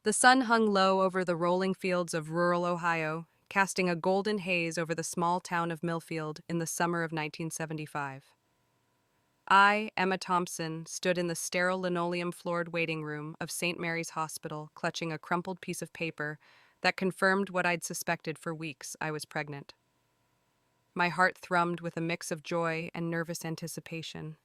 The sun hung low over the rolling fields of rural Ohio, casting a golden haze over the small town of Millfield in the summer of 1975. I, Emma Thompson, stood in the sterile linoleum-floored waiting room of St. Mary's Hospital, clutching a crumpled piece of paper that confirmed what I'd suspected for weeks: I was pregnant. My heart thrummed with a mix of joy and nervous anticipation.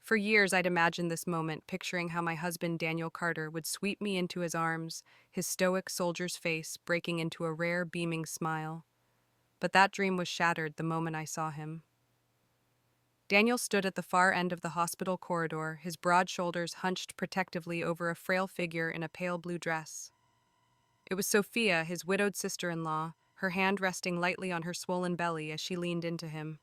For years, I'd imagined this moment, picturing how my husband, Daniel Carter, would sweep me into his arms, his stoic soldier's face breaking into a rare, beaming smile. But that dream was shattered the moment I saw him. Daniel stood at the far end of the hospital corridor, his broad shoulders hunched protectively over a frail figure in a pale blue dress. It was Sophia, his widowed sister-in-law, her hand resting lightly on her swollen belly as she leaned into him.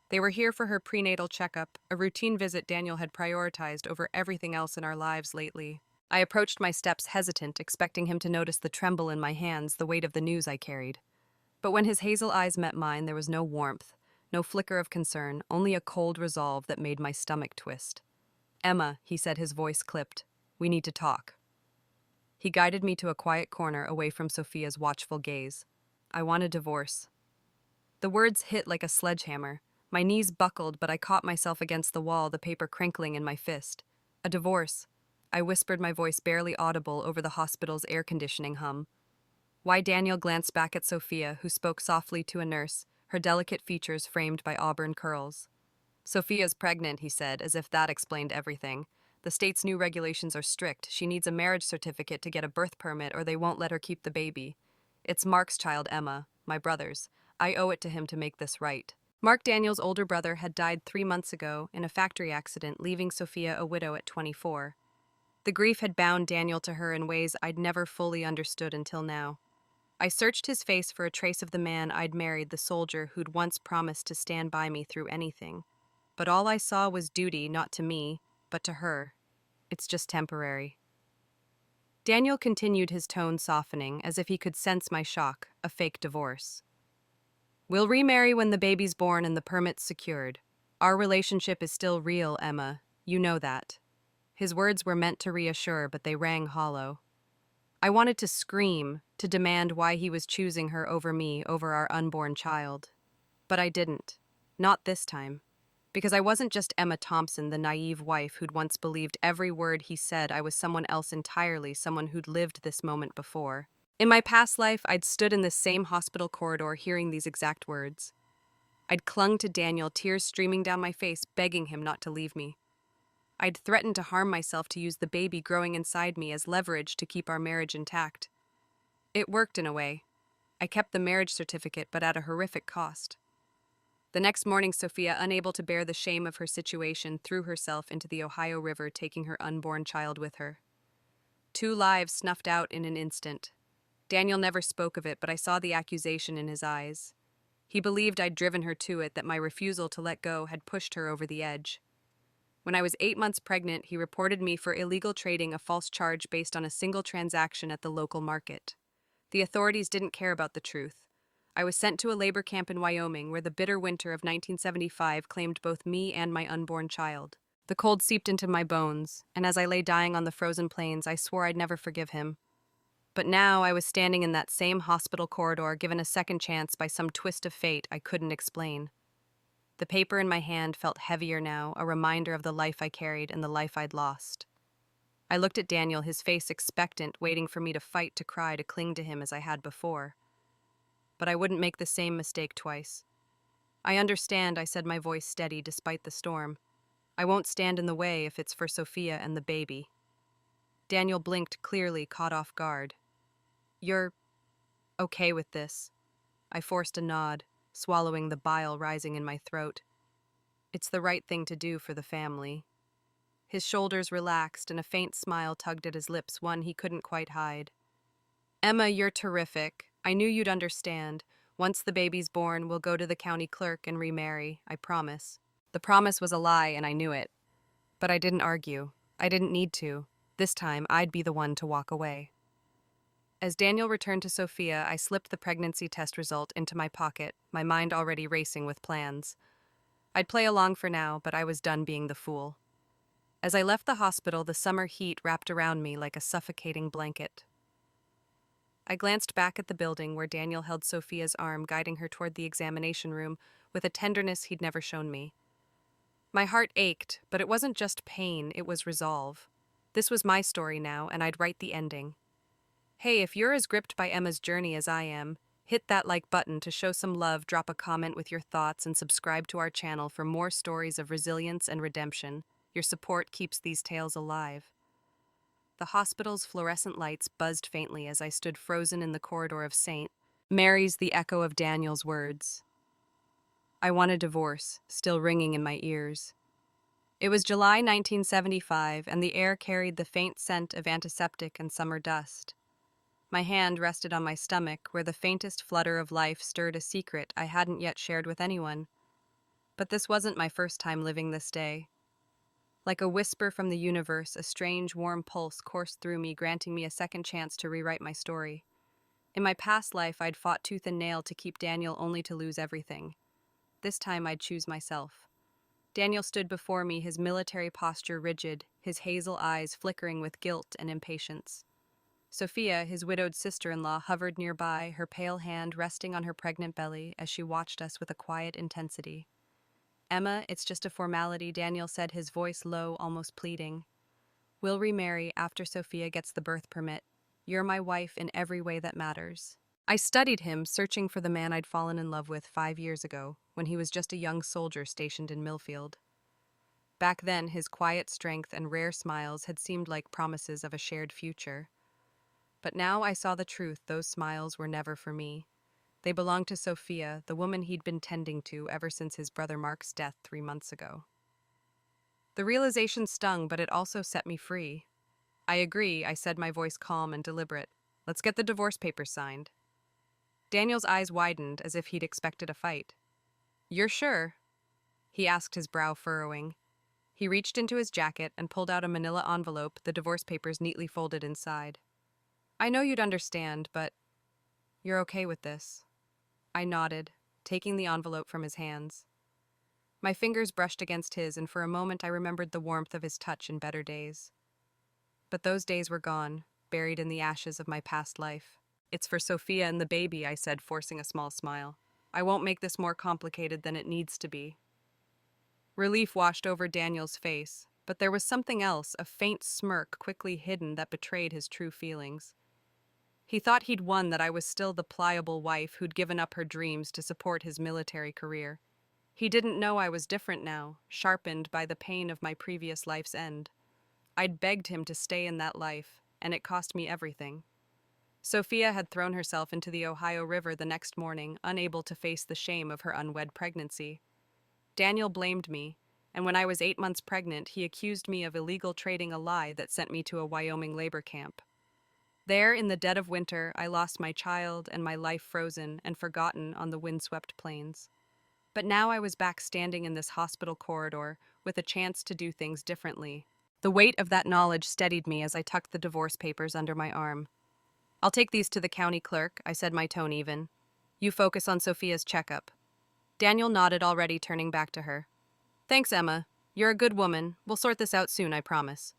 They were here for her prenatal checkup, a routine visit Daniel had prioritized over everything else in our lives lately. I approached my steps hesitant, expecting him to notice the tremble in my hands, the weight of the news I carried. But when his hazel eyes met mine, there was no warmth, no flicker of concern, only a cold resolve that made my stomach twist. "Emma," he said, his voice clipped, "we need to talk." He guided me to a quiet corner away from Sophia's watchful gaze. "I want a divorce." The words hit like a sledgehammer. My knees buckled, but I caught myself against the wall, the paper crinkling in my fist. "A divorce," I whispered, my voice barely audible over the hospital's air conditioning hum. Why? Daniel glanced back at Sophia, who spoke softly to a nurse, her delicate features framed by auburn curls. "Sophia's pregnant," he said, as if that explained everything. "The state's new regulations are strict. She needs a marriage certificate to get a birth permit, or they won't let her keep the baby. It's Mark's child, Emma, my brother's. I owe it to him to make this right." Mark, Daniel's older brother, had died 3 months ago in a factory accident, leaving Sophia a widow at 24. The grief had bound Daniel to her in ways I'd never fully understood until now. I searched his face for a trace of the man I'd married, the soldier who'd once promised to stand by me through anything. But all I saw was duty, not to me, but to her. "It's just temporary." Daniel continued, his tone softening, as if he could sense my shock: a fake divorce. "We'll remarry when the baby's born and the permit's secured. Our relationship is still real, Emma. You know that." His words were meant to reassure, but they rang hollow. I wanted to scream, to demand why he was choosing her over me, over our unborn child. But I didn't. Not this time. Because I wasn't just Emma Thompson, the naive wife who'd once believed every word he said. I was someone else entirely, someone who'd lived this moment before. In my past life, I'd stood in this same hospital corridor hearing these exact words. I'd clung to Daniel, tears streaming down my face, begging him not to leave me. I'd threatened to harm myself, to use the baby growing inside me as leverage to keep our marriage intact. It worked in a way. I kept the marriage certificate, but at a horrific cost. The next morning, Sophia, unable to bear the shame of her situation, threw herself into the Ohio River, taking her unborn child with her. 2 lives snuffed out in an instant. Daniel never spoke of it, but I saw the accusation in his eyes. He believed I'd driven her to it, that my refusal to let go had pushed her over the edge. When I was 8 months pregnant, he reported me for illegal trading, a false charge based on a single transaction at the local market. The authorities didn't care about the truth. I was sent to a labor camp in Wyoming, where the bitter winter of 1975 claimed both me and my unborn child. The cold seeped into my bones, and as I lay dying on the frozen plains, I swore I'd never forgive him. But now I was standing in that same hospital corridor, given a second chance by some twist of fate I couldn't explain. The paper in my hand felt heavier now, a reminder of the life I carried and the life I'd lost. I looked at Daniel, his face expectant, waiting for me to fight, to cry, to cling to him as I had before. But I wouldn't make the same mistake twice. "I understand," I said, my voice steady despite the storm. "I won't stand in the way if it's for Sophia and the baby." Daniel blinked, clearly caught off guard. "You're okay with this?" I forced a nod, swallowing the bile rising in my throat. "It's the right thing to do for the family." His shoulders relaxed and a faint smile tugged at his lips, one he couldn't quite hide. "Emma, you're terrific. I knew you'd understand. Once the baby's born, we'll go to the county clerk and remarry, I promise." The promise was a lie, and I knew it. But I didn't argue. I didn't need to. This time, I'd be the one to walk away. As Daniel returned to Sophia, I slipped the pregnancy test result into my pocket, my mind already racing with plans. I'd play along for now, but I was done being the fool. As I left the hospital, the summer heat wrapped around me like a suffocating blanket. I glanced back at the building where Daniel held Sophia's arm, guiding her toward the examination room with a tenderness he'd never shown me. My heart ached, but it wasn't just pain, it was resolve. This was my story now, and I'd write the ending. Hey, if you're as gripped by Emma's journey as I am, hit that like button to show some love, drop a comment with your thoughts, and subscribe to our channel for more stories of resilience and redemption. Your support keeps these tales alive. The hospital's fluorescent lights buzzed faintly as I stood frozen in the corridor of St. Mary's, the echo of Daniel's words. I want a divorce, still ringing in my ears. It was July 1975, and the air carried the faint scent of antiseptic and summer dust. My hand rested on my stomach, where the faintest flutter of life stirred a secret I hadn't yet shared with anyone. But this wasn't my first time living this day. Like a whisper from the universe, a strange, warm pulse coursed through me, granting me a second chance to rewrite my story. In my past life, I'd fought tooth and nail to keep Daniel, only to lose everything. This time, I'd choose myself. Daniel stood before me, his military posture rigid, his hazel eyes flickering with guilt and impatience. Sophia, his widowed sister-in-law, hovered nearby, her pale hand resting on her pregnant belly as she watched us with a quiet intensity. Emma, it's just a formality, Daniel said, his voice low, almost pleading. We'll remarry after Sophia gets the birth permit. You're my wife in every way that matters. I studied him, searching for the man I'd fallen in love with 5 years ago, when he was just a young soldier stationed in Millfield. Back then, his quiet strength and rare smiles had seemed like promises of a shared future. But now I saw the truth, those smiles were never for me. They belonged to Sophia, the woman he'd been tending to ever since his brother Mark's death 3 months ago. The realization stung, but it also set me free. I agree, I said, my voice calm and deliberate. Let's get the divorce papers signed. Daniel's eyes widened as if he'd expected a fight. You're sure? He asked, his brow furrowing. He reached into his jacket and pulled out a manila envelope, the divorce papers neatly folded inside. I know you'd understand, but you're okay with this? I nodded, taking the envelope from his hands. My fingers brushed against his, and for a moment I remembered the warmth of his touch in better days. But those days were gone, buried in the ashes of my past life. It's for Sophia and the baby, I said, forcing a small smile. I won't make this more complicated than it needs to be. Relief washed over Daniel's face, but there was something else, a faint smirk quickly hidden that betrayed his true feelings. He thought he'd won, that I was still the pliable wife who'd given up her dreams to support his military career. He didn't know I was different now, sharpened by the pain of my previous life's end. I'd begged him to stay in that life, and it cost me everything. Sophia had thrown herself into the Ohio River the next morning, unable to face the shame of her unwed pregnancy. Daniel blamed me, and when I was 8 months pregnant, he accused me of illegal trading a lie that sent me to a Wyoming labor camp. There, in the dead of winter, I lost my child and my life frozen and forgotten on the windswept plains. But now I was back standing in this hospital corridor with a chance to do things differently. The weight of that knowledge steadied me as I tucked the divorce papers under my arm. I'll take these to the county clerk, I said, my tone even. You focus on Sophia's checkup. Daniel nodded, already turning back to her. Thanks, Emma. You're a good woman. We'll sort this out soon, I promise.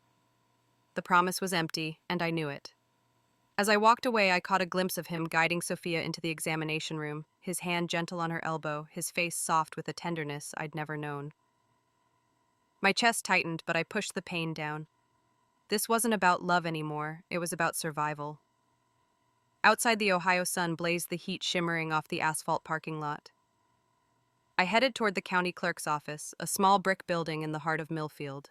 The promise was empty, and I knew it. As I walked away, I caught a glimpse of him guiding Sophia into the examination room, his hand gentle on her elbow, his face soft with a tenderness I'd never known. My chest tightened, but I pushed the pain down. This wasn't about love anymore, it was about survival. Outside, the Ohio sun blazed, the heat shimmering off the asphalt parking lot. I headed toward the county clerk's office, a small brick building in the heart of Millfield.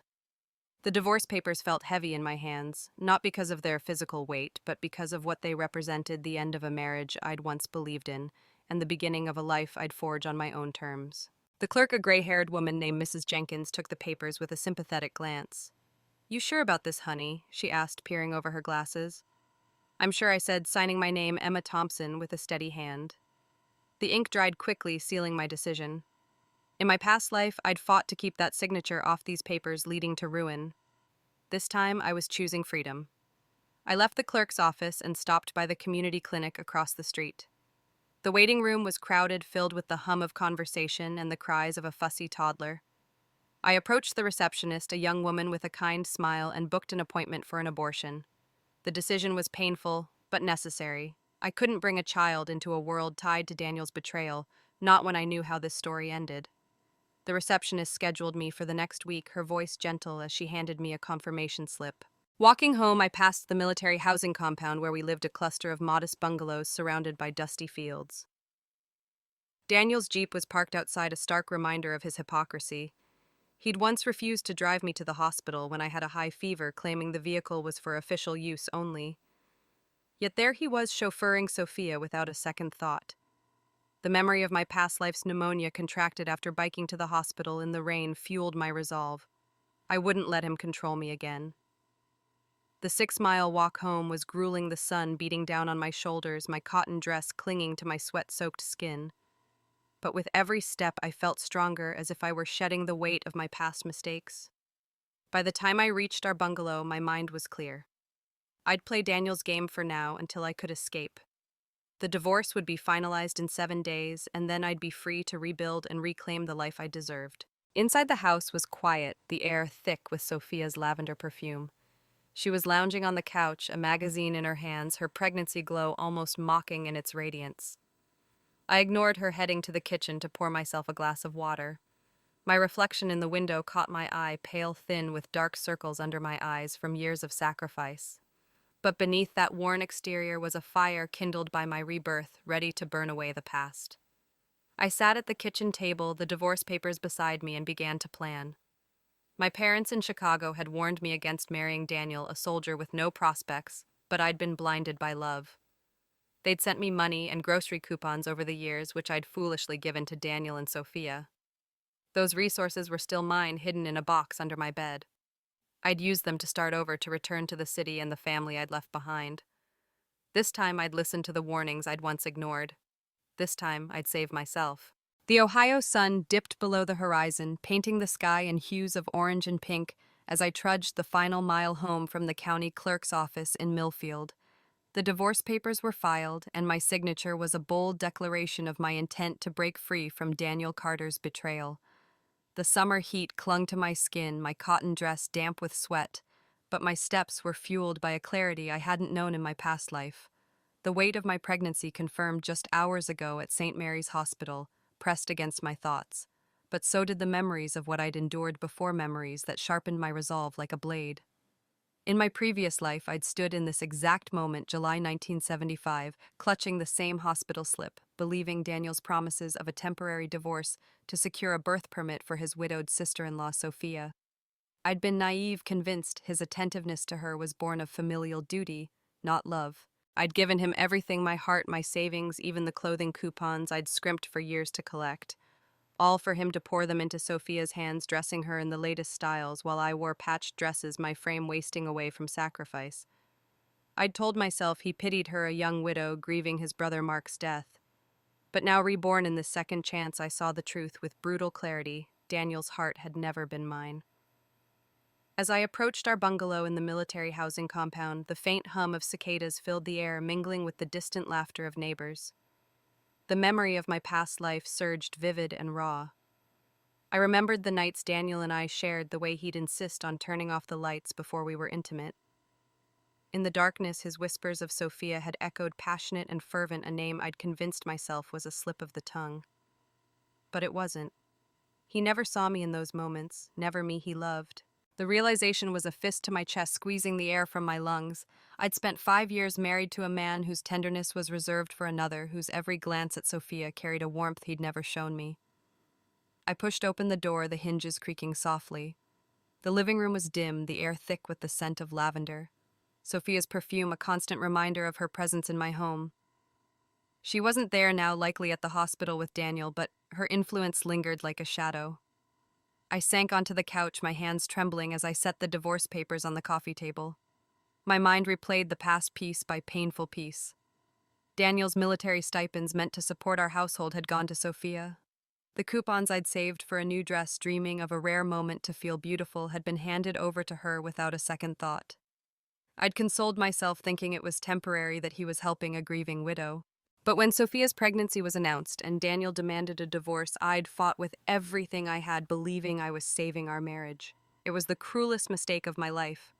The divorce papers felt heavy in my hands, not because of their physical weight, but because of what they represented: the end of a marriage I'd once believed in, and the beginning of a life I'd forge on my own terms. The clerk, a gray-haired woman named Mrs. Jenkins, took the papers with a sympathetic glance. You sure about this, honey? She asked, peering over her glasses. I'm sure, I said, signing my name, Emma Thompson, with a steady hand. The ink dried quickly, sealing my decision. In my past life, I'd fought to keep that signature off these papers, leading to ruin. This time, I was choosing freedom. I left the clerk's office and stopped by the community clinic across the street. The waiting room was crowded, filled with the hum of conversation and the cries of a fussy toddler. I approached the receptionist, a young woman with a kind smile, and booked an appointment for an abortion. The decision was painful, but necessary. I couldn't bring a child into a world tied to Daniel's betrayal, not when I knew how this story ended. The receptionist scheduled me for the next week, her voice gentle as she handed me a confirmation slip. Walking home, I passed the military housing compound where we lived, a cluster of modest bungalows surrounded by dusty fields. Daniel's Jeep was parked outside, a stark reminder of his hypocrisy. He'd once refused to drive me to the hospital when I had a high fever, claiming the vehicle was for official use only. Yet there he was, chauffeuring Sophia without a second thought. The memory of my past life's pneumonia contracted after biking to the hospital in the rain fueled my resolve. I wouldn't let him control me again. The 6-mile walk home was grueling, the sun beating down on my shoulders, my cotton dress clinging to my sweat-soaked skin. But with every step I felt stronger, as if I were shedding the weight of my past mistakes. By the time I reached our bungalow, my mind was clear. I'd play Daniel's game for now until I could escape. The divorce would be finalized in 7 days, and then I'd be free to rebuild and reclaim the life I deserved. Inside the house was quiet, the air thick with Sophia's lavender perfume. She was lounging on the couch, a magazine in her hands, her pregnancy glow almost mocking in its radiance. I ignored her, heading to the kitchen to pour myself a glass of water. My reflection in the window caught my eye, pale, thin, with dark circles under my eyes from years of sacrifice. But beneath that worn exterior was a fire kindled by my rebirth, ready to burn away the past. I sat at the kitchen table, the divorce papers beside me, and began to plan. My parents in Chicago had warned me against marrying Daniel, a soldier with no prospects, but I'd been blinded by love. They'd sent me money and grocery coupons over the years, which I'd foolishly given to Daniel and Sophia. Those resources were still mine, hidden in a box under my bed. I'd used them to start over, to return to the city and the family I'd left behind. This time I'd listened to the warnings I'd once ignored. This time I'd save myself. The Ohio sun dipped below the horizon, painting the sky in hues of orange and pink as I trudged the final mile home from the county clerk's office in Millfield. The divorce papers were filed, and my signature was a bold declaration of my intent to break free from Daniel Carter's betrayal. The summer heat clung to my skin, my cotton dress damp with sweat, but my steps were fueled by a clarity I hadn't known in my past life. The weight of my pregnancy, confirmed just hours ago at St. Mary's Hospital, pressed against my thoughts, but so did the memories of what I'd endured before, memories that sharpened my resolve like a blade. In my previous life, I'd stood in this exact moment, July 1975, clutching the same hospital slip, believing Daniel's promises of a temporary divorce to secure a birth permit for his widowed sister-in-law, Sophia. I'd been naive, convinced his attentiveness to her was born of familial duty, not love. I'd given him everything, my heart, my savings, even the clothing coupons I'd scrimped for years to collect. All for him to pour them into Sophia's hands, dressing her in the latest styles, while I wore patched dresses, my frame wasting away from sacrifice. I'd told myself he pitied her, a young widow grieving his brother Mark's death. But now, reborn in this second chance, I saw the truth with brutal clarity. Daniel's heart had never been mine. As I approached our bungalow in the military housing compound, the faint hum of cicadas filled the air, mingling with the distant laughter of neighbors. The memory of my past life surged, vivid and raw. I remembered the nights Daniel and I shared, the way he'd insist on turning off the lights before we were intimate. In the darkness, his whispers of Sophia had echoed, passionate and fervent, a name I'd convinced myself was a slip of the tongue. But it wasn't. He never saw me in those moments, never me he loved. The realization was a fist to my chest, squeezing the air from my lungs. I'd spent 5 years married to a man whose tenderness was reserved for another, whose every glance at Sophia carried a warmth he'd never shown me. I pushed open the door, the hinges creaking softly. The living room was dim, the air thick with the scent of lavender. Sophia's perfume, a constant reminder of her presence in my home. She wasn't there now, likely at the hospital with Daniel, but her influence lingered like a shadow. I sank onto the couch, my hands trembling as I set the divorce papers on the coffee table. My mind replayed the past piece by painful piece. Daniel's military stipends meant to support our household had gone to Sophia. The coupons I'd saved for a new dress, dreaming of a rare moment to feel beautiful, had been handed over to her without a second thought. I'd consoled myself thinking it was temporary, that he was helping a grieving widow. But when Sophia's pregnancy was announced and Daniel demanded a divorce, I'd fought with everything I had, believing I was saving our marriage. It was the cruelest mistake of my life.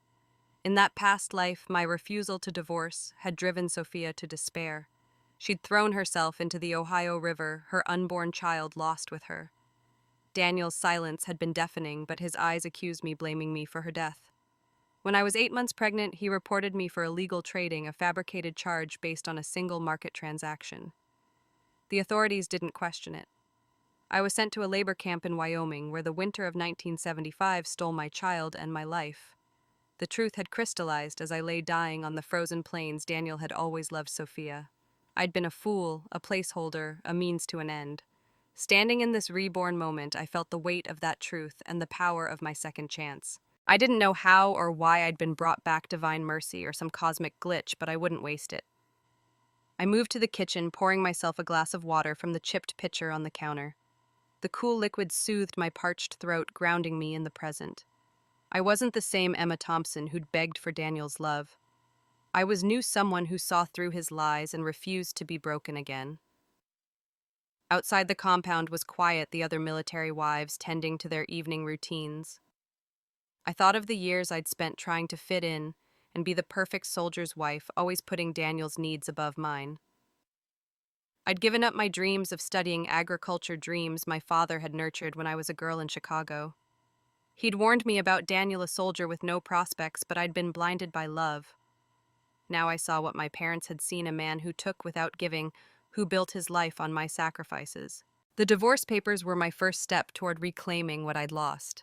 In that past life, my refusal to divorce had driven Sophia to despair. She'd thrown herself into the Ohio River, her unborn child lost with her. Daniel's silence had been deafening, but his eyes accused me, blaming me for her death. When I was 8 months pregnant, he reported me for illegal trading, a fabricated charge based on a single market transaction. The authorities didn't question it. I was sent to a labor camp in Wyoming, where the winter of 1975 stole my child and my life. The truth had crystallized as I lay dying on the frozen plains. Daniel had always loved Sophia. I'd been a fool, a placeholder, a means to an end. Standing in this reborn moment, I felt the weight of that truth and the power of my second chance. I didn't know how or why I'd been brought back, divine mercy or some cosmic glitch, but I wouldn't waste it. I moved to the kitchen, pouring myself a glass of water from the chipped pitcher on the counter. The cool liquid soothed my parched throat, grounding me in the present. I wasn't the same Emma Thompson who'd begged for Daniel's love. I knew someone who saw through his lies and refused to be broken again. Outside the compound was quiet, the other military wives tending to their evening routines. I thought of the years I'd spent trying to fit in and be the perfect soldier's wife, always putting Daniel's needs above mine. I'd given up my dreams of studying agriculture, dreams my father had nurtured when I was a girl in Chicago. He'd warned me about Daniel, a soldier with no prospects, but I'd been blinded by love. Now I saw what my parents had seen, a man who took without giving, who built his life on my sacrifices. The divorce papers were my first step toward reclaiming what I'd lost.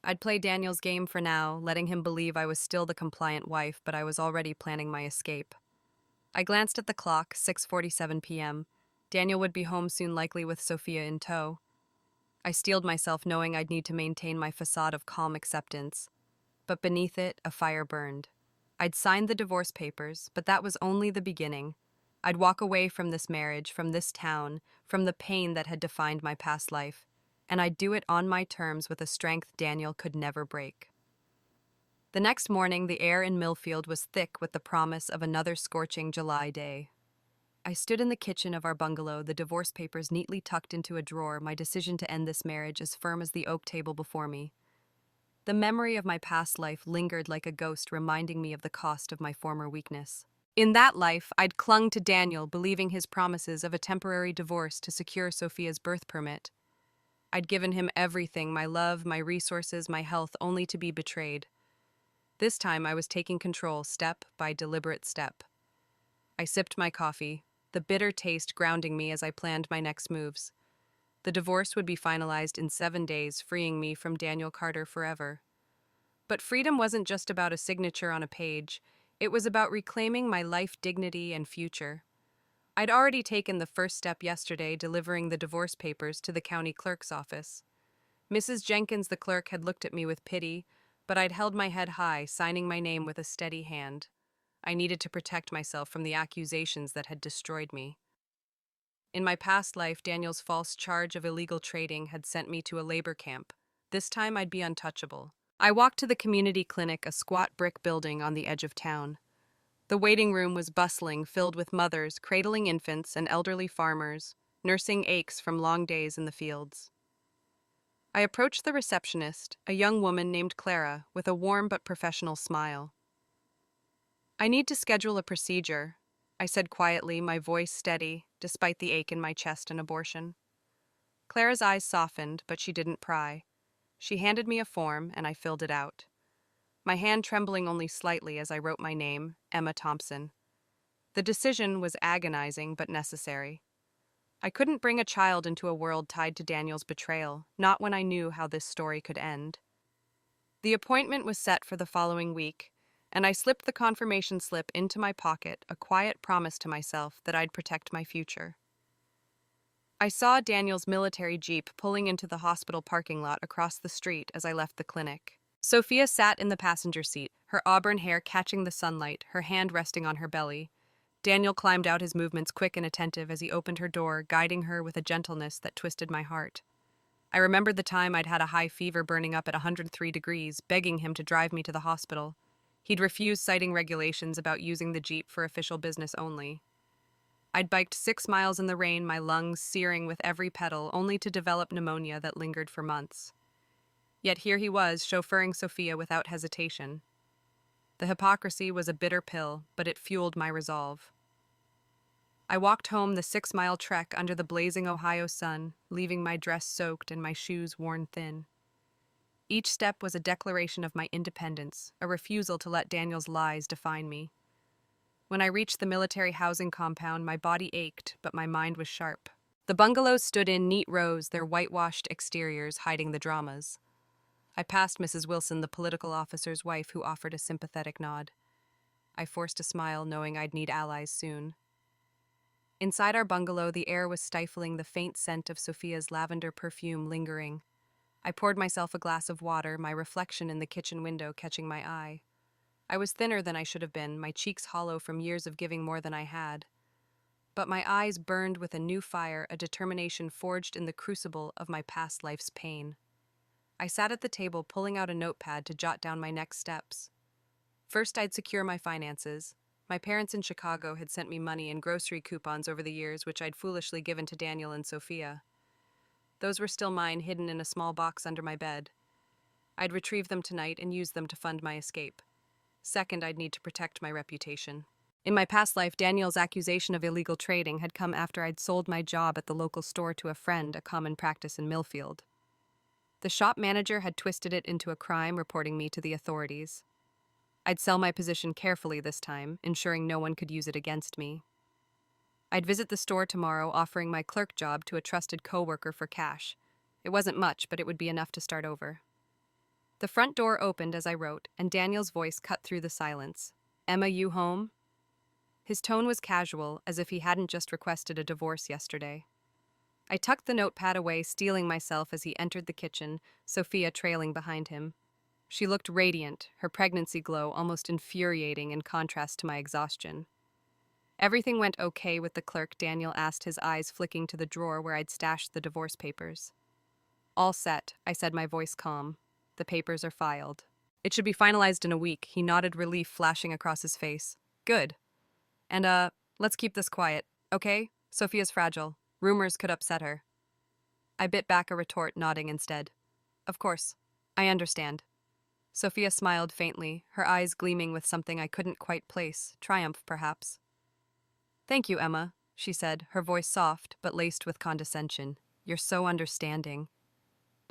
I'd play Daniel's game for now, letting him believe I was still the compliant wife, but I was already planning my escape. I glanced at the clock, 6:47 p.m. Daniel would be home soon, likely with Sophia in tow. I steeled myself, knowing I'd need to maintain my facade of calm acceptance. But beneath it, a fire burned. I'd signed the divorce papers, but that was only the beginning. I'd walk away from this marriage, from this town, from the pain that had defined my past life, and I'd do it on my terms with a strength Daniel could never break. The next morning, the air in Millfield was thick with the promise of another scorching July day. I stood in the kitchen of our bungalow, the divorce papers neatly tucked into a drawer, my decision to end this marriage as firm as the oak table before me. The memory of my past life lingered like a ghost, reminding me of the cost of my former weakness. In that life, I'd clung to Daniel, believing his promises of a temporary divorce to secure Sophia's birth permit. I'd given him everything, my love, my resources, my health, only to be betrayed. This time I was taking control, step by deliberate step. I sipped my coffee, the bitter taste grounding me as I planned my next moves. The divorce would be finalized in 7 days, freeing me from Daniel Carter forever. But freedom wasn't just about a signature on a page. It was about reclaiming my life, dignity, and future. I'd already taken the first step yesterday, delivering the divorce papers to the county clerk's office. Mrs. Jenkins, the clerk, had looked at me with pity, but I'd held my head high, signing my name with a steady hand. I needed to protect myself from the accusations that had destroyed me. In my past life, Daniel's false charge of illegal trading had sent me to a labor camp. This time I'd be untouchable. I walked to the community clinic, a squat brick building on the edge of town. The waiting room was bustling, filled with mothers cradling infants and elderly farmers, nursing aches from long days in the fields. I approached the receptionist, a young woman named Clara, with a warm but professional smile. "I need to schedule a procedure," I said quietly, my voice steady, despite the ache in my chest and abortion. Clara's eyes softened, but she didn't pry. She handed me a form, and I filled it out. My hand trembling only slightly as I wrote my name, Emma Thompson. The decision was agonizing but necessary. I couldn't bring a child into a world tied to Daniel's betrayal, not when I knew how this story could end. The appointment was set for the following week, and I slipped the confirmation slip into my pocket, a quiet promise to myself that I'd protect my future. I saw Daniel's military jeep pulling into the hospital parking lot across the street as I left the clinic. Sophia sat in the passenger seat, her auburn hair catching the sunlight, her hand resting on her belly. Daniel climbed out, his movements quick and attentive as he opened her door, guiding her with a gentleness that twisted my heart. I remembered the time I'd had a high fever burning up at 103 degrees, begging him to drive me to the hospital. He'd refused, citing regulations about using the jeep for official business only. I'd biked 6 miles in the rain, my lungs searing with every pedal, only to develop pneumonia that lingered for months. Yet here he was, chauffeuring Sophia without hesitation. The hypocrisy was a bitter pill, but it fueled my resolve. I walked home the 6 mile trek under the blazing Ohio sun, leaving my dress soaked and my shoes worn thin. Each step was a declaration of my independence, a refusal to let Daniel's lies define me. When I reached the military housing compound, my body ached, but my mind was sharp. The bungalows stood in neat rows, their whitewashed exteriors hiding the dramas. I passed Mrs. Wilson, the political officer's wife, who offered a sympathetic nod. I forced a smile, knowing I'd need allies soon. Inside our bungalow, the air was stifling, the faint scent of Sophia's lavender perfume lingering. I poured myself a glass of water, my reflection in the kitchen window catching my eye. I was thinner than I should have been, my cheeks hollow from years of giving more than I had. But my eyes burned with a new fire, a determination forged in the crucible of my past life's pain. I sat at the table, pulling out a notepad to jot down my next steps. First, I'd secure my finances. My parents in Chicago had sent me money and grocery coupons over the years, which I'd foolishly given to Daniel and Sophia. Those were still mine, hidden in a small box under my bed. I'd retrieve them tonight and use them to fund my escape. Second, I'd need to protect my reputation. In my past life, Daniel's accusation of illegal trading had come after I'd sold my job at the local store to a friend, a common practice in Millfield. The shop manager had twisted it into a crime, reporting me to the authorities. I'd sell my position carefully this time, ensuring no one could use it against me. I'd visit the store tomorrow, offering my clerk job to a trusted coworker for cash. It wasn't much, but it would be enough to start over. The front door opened as I wrote, and Daniel's voice cut through the silence. "Emma, you home?" His tone was casual, as if he hadn't just requested a divorce yesterday. I tucked the notepad away, steeling myself as he entered the kitchen, Sophia trailing behind him. She looked radiant, her pregnancy glow almost infuriating in contrast to my exhaustion. "Everything went okay with the clerk?" Daniel asked, his eyes flicking to the drawer where I'd stashed the divorce papers. "All set," I said, my voice calm. "The papers are filed." "It should be finalized in a week," he nodded, relief flashing across his face. "Good. And, let's keep this quiet, okay? Sophia's fragile. Rumors could upset her." I bit back a retort, nodding instead. "Of course. I understand." Sophia smiled faintly, her eyes gleaming with something I couldn't quite place, triumph perhaps. "Thank you, Emma," she said, her voice soft but laced with condescension. "You're so understanding."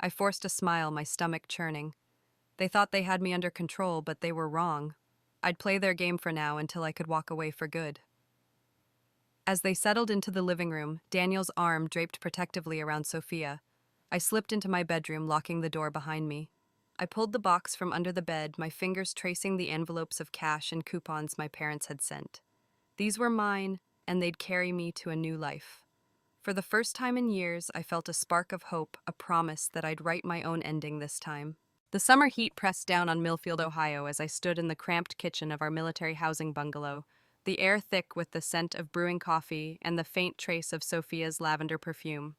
I forced a smile, my stomach churning. They thought they had me under control, but they were wrong. I'd play their game for now until I could walk away for good. As they settled into the living room, Daniel's arm draped protectively around Sophia. I slipped into my bedroom, locking the door behind me. I pulled the box from under the bed, my fingers tracing the envelopes of cash and coupons my parents had sent. These were mine, and they'd carry me to a new life. For the first time in years, I felt a spark of hope, a promise that I'd write my own ending this time. The summer heat pressed down on Millfield, Ohio, as I stood in the cramped kitchen of our military housing bungalow, the air thick with the scent of brewing coffee and the faint trace of Sophia's lavender perfume.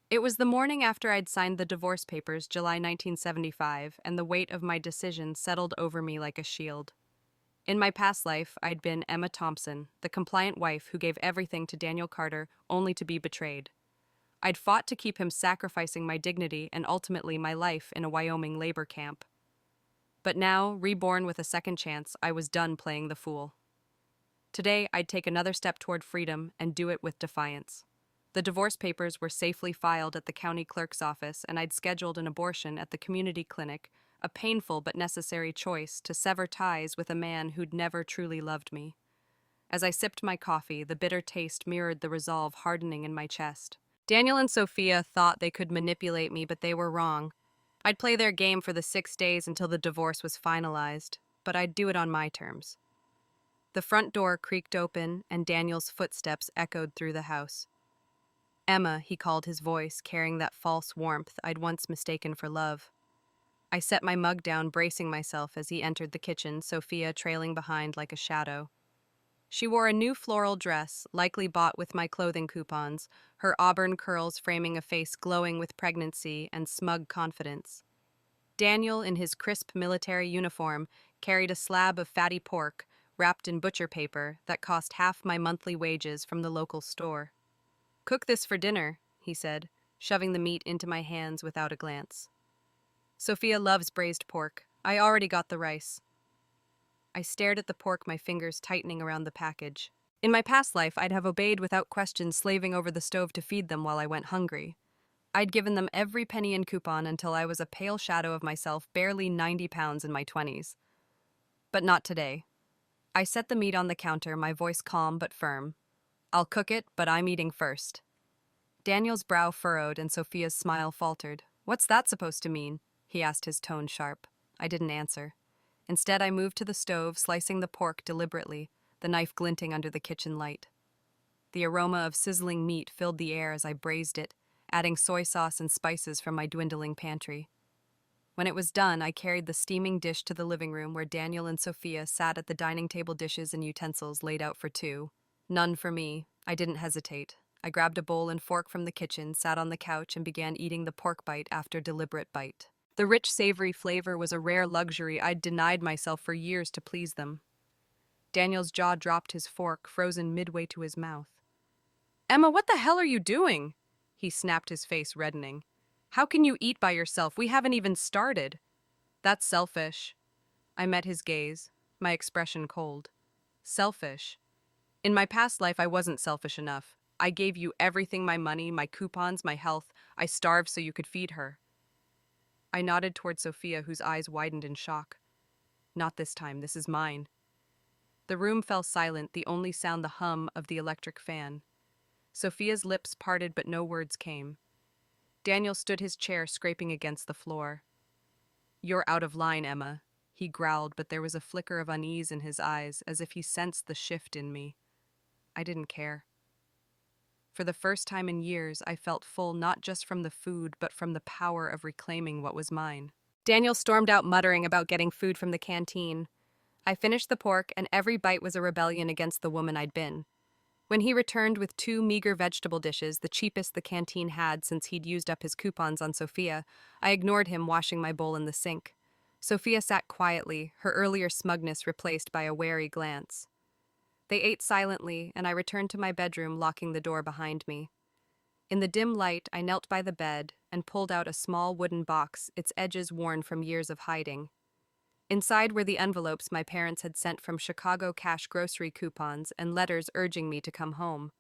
It was the morning after I'd signed the divorce papers, July 1975, and the weight of my decision settled over me like a shield. In my past life, I'd been Emma Thompson, the compliant wife who gave everything to Daniel Carter only to be betrayed. I'd fought to keep him, sacrificing my dignity and ultimately my life in a Wyoming labor camp. But now, reborn with a second chance, I was done playing the fool. Today, I'd take another step toward freedom and do it with defiance. The divorce papers were safely filed at the county clerk's office, and I'd scheduled an abortion at the community clinic, a painful but necessary choice to sever ties with a man who'd never truly loved me. As I sipped my coffee, the bitter taste mirrored the resolve hardening in my chest. Daniel and Sophia thought they could manipulate me, but they were wrong. I'd play their game for the 6 days until the divorce was finalized, but I'd do it on my terms. The front door creaked open, and Daniel's footsteps echoed through the house. "Emma," he called, his voice carrying that false warmth I'd once mistaken for love. I set my mug down, bracing myself as he entered the kitchen, Sophia trailing behind like a shadow. She wore a new floral dress, likely bought with my clothing coupons, her auburn curls framing a face glowing with pregnancy and smug confidence. Daniel, in his crisp military uniform, carried a slab of fatty pork, wrapped in butcher paper that cost half my monthly wages from the local store. "Cook this for dinner," he said, shoving the meat into my hands without a glance. "Sophia loves braised pork. I already got the rice." I stared at the pork, my fingers tightening around the package. In my past life, I'd have obeyed without question, slaving over the stove to feed them while I went hungry. I'd given them every penny and coupon until I was a pale shadow of myself, barely 90 pounds in my 20s. But not today. I set the meat on the counter, my voice calm but firm. "I'll cook it, but I'm eating first." Daniel's brow furrowed and Sophia's smile faltered. "What's that supposed to mean?" he asked, his tone sharp. I didn't answer. Instead, I moved to the stove, slicing the pork deliberately, the knife glinting under the kitchen light. The aroma of sizzling meat filled the air as I braised it, adding soy sauce and spices from my dwindling pantry. When it was done, I carried the steaming dish to the living room where Daniel and Sophia sat at the dining table, dishes and utensils laid out for two. None for me. I didn't hesitate. I grabbed a bowl and fork from the kitchen, sat on the couch, and began eating the pork bite after deliberate bite. The rich, savory flavor was a rare luxury I'd denied myself for years to please them. Daniel's jaw dropped, his fork frozen midway to his mouth. "Emma, what the hell are you doing?" He snapped, his face reddening. "How can you eat by yourself? We haven't even started." "That's selfish." I met his gaze, my expression cold. Selfish? In my past life, I wasn't selfish enough. I gave you everything, my money, my coupons, my health. I starved so you could feed her. I nodded toward Sophia, whose eyes widened in shock. "Not this time. This is mine." The room fell silent, the only sound the hum of the electric fan. Sophia's lips parted, but no words came. Daniel stood his chair, scraping against the floor. "You're out of line, Emma," he growled, but there was a flicker of unease in his eyes, as if he sensed the shift in me. I didn't care. For the first time in years, I felt full, not just from the food, but from the power of reclaiming what was mine. Daniel stormed out, muttering about getting food from the canteen. I finished the pork, and every bite was a rebellion against the woman I'd been. When he returned with two meager vegetable dishes, the cheapest the canteen had since he'd used up his coupons on Sophia, I ignored him, washing my bowl in the sink. Sophia sat quietly, her earlier smugness replaced by a wary glance. They ate silently, and I returned to my bedroom, locking the door behind me. In the dim light, I knelt by the bed and pulled out a small wooden box, its edges worn from years of hiding. Inside were the envelopes my parents had sent from Chicago cash grocery coupons and letters urging me to come home.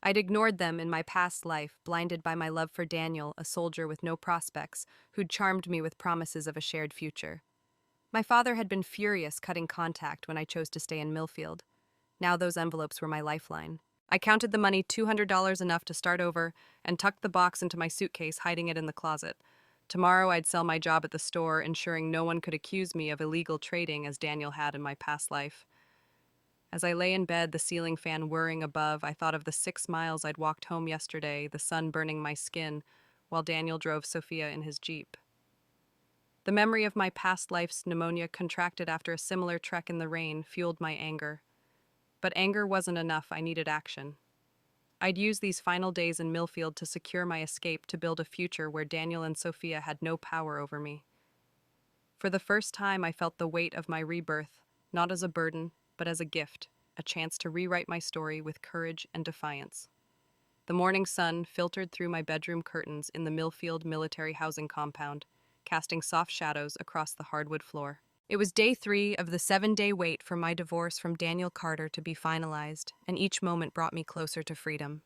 I'd ignored them in my past life, blinded by my love for Daniel, a soldier with no prospects, who'd charmed me with promises of a shared future. My father had been furious, cutting contact when I chose to stay in Millfield. Now those envelopes were my lifeline. I counted the money, $200 enough to start over, and tucked the box into my suitcase, hiding it in the closet. Tomorrow I'd sell my job at the store, ensuring no one could accuse me of illegal trading as Daniel had in my past life. As I lay in bed, the ceiling fan whirring above, I thought of the 6 miles I'd walked home yesterday, the sun burning my skin, while Daniel drove Sophia in his Jeep. The memory of my past life's pneumonia, contracted after a similar trek in the rain, fueled my anger. But anger wasn't enough. I needed action. I'd use these final days in Millfield to secure my escape, to build a future where Daniel and Sophia had no power over me. For the first time, I felt the weight of my rebirth, not as a burden, but as a gift, a chance to rewrite my story with courage and defiance. The morning sun filtered through my bedroom curtains in the Millfield military housing compound, casting soft shadows across the hardwood floor. It was day 3 of the 7-day wait for my divorce from Daniel Carter to be finalized, and each moment brought me closer to freedom.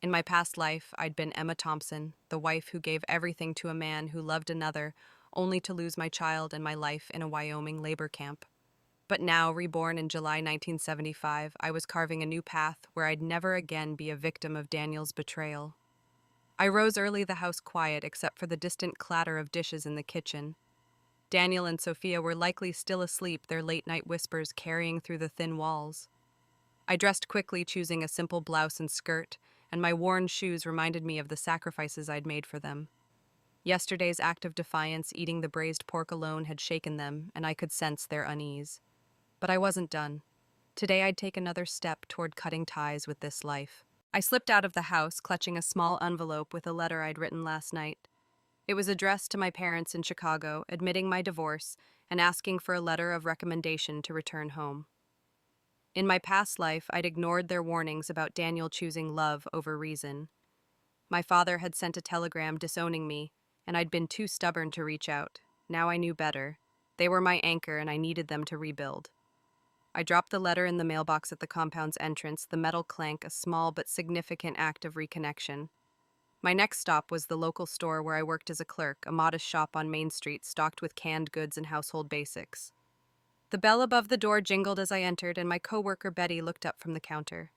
In my past life, I'd been Emma Thompson, the wife who gave everything to a man who loved another, only to lose my child and my life in a Wyoming labor camp. But now, reborn in July 1975, I was carving a new path where I'd never again be a victim of Daniel's betrayal. I rose early, the house quiet except for the distant clatter of dishes in the kitchen. Daniel and Sophia were likely still asleep, their late-night whispers carrying through the thin walls. I dressed quickly, choosing a simple blouse and skirt, and my worn shoes reminded me of the sacrifices I'd made for them. Yesterday's act of defiance, eating the braised pork alone, had shaken them, and I could sense their unease. But I wasn't done. Today I'd take another step toward cutting ties with this life. I slipped out of the house, clutching a small envelope with a letter I'd written last night. It was addressed to my parents in Chicago, admitting my divorce and asking for a letter of recommendation to return home. In my past life, I'd ignored their warnings about Daniel choosing love over reason. My father had sent a telegram disowning me, and I'd been too stubborn to reach out. Now I knew better. They were my anchor, and I needed them to rebuild. I dropped the letter in the mailbox at the compound's entrance, the metal clank a small but significant act of reconnection. My next stop was the local store where I worked as a clerk, a modest shop on Main Street stocked with canned goods and household basics. The bell above the door jingled as I entered, and my coworker Betty looked up from the counter.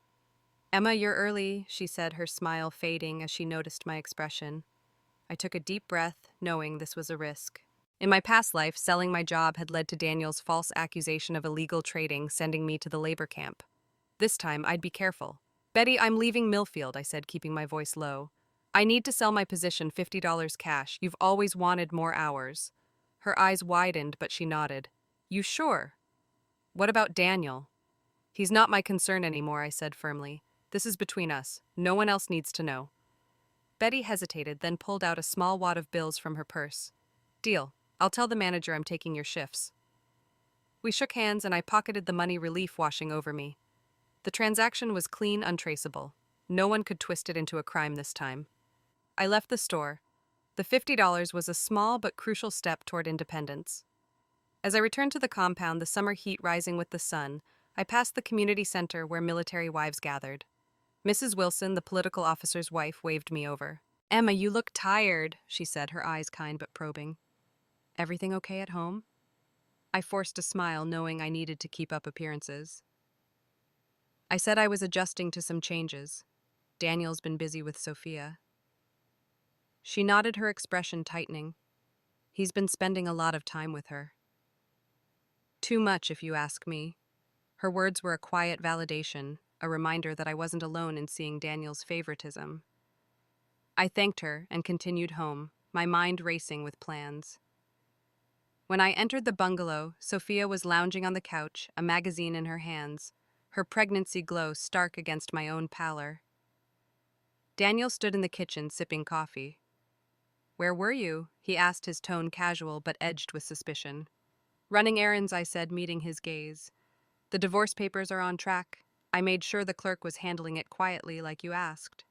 "Emma, you're early," she said, her smile fading as she noticed my expression. I took a deep breath, knowing this was a risk. In my past life, selling my job had led to Daniel's false accusation of illegal trading, sending me to the labor camp. This time, I'd be careful. "Betty, I'm leaving Millfield," I said, keeping my voice low. "I need to sell my position, $50 cash. You've always wanted more hours." Her eyes widened, but she nodded. "You sure?" "What about Daniel?" "He's not my concern anymore," I said firmly. "This is between us. No one else needs to know." Betty hesitated, then pulled out a small wad of bills from her purse. "Deal. I'll tell the manager I'm taking your shifts." We shook hands, and I pocketed the money, relief washing over me. The transaction was clean, untraceable. No one could twist it into a crime this time. I left the store. The $50 was a small but crucial step toward independence. As I returned to the compound, the summer heat rising with the sun, I passed the community center where military wives gathered. Mrs. Wilson, the political officer's wife, waved me over. "Emma, you look tired," she said, her eyes kind but probing. "Everything okay at home?" I forced a smile, knowing I needed to keep up appearances. I said I was adjusting to some changes. Daniel's been busy with Sophia. She nodded, her expression tightening. He's been spending a lot of time with her. Too much, if you ask me. Her words were a quiet validation, a reminder that I wasn't alone in seeing Daniel's favoritism. I thanked her and continued home, my mind racing with plans. When I entered the bungalow, Sophia was lounging on the couch, a magazine in her hands, her pregnancy glow stark against my own pallor. Daniel stood in the kitchen, sipping coffee. "Where were you?" he asked, his tone casual but edged with suspicion. "Running errands," I said, meeting his gaze. "The divorce papers are on track. I made sure the clerk was handling it quietly like you asked."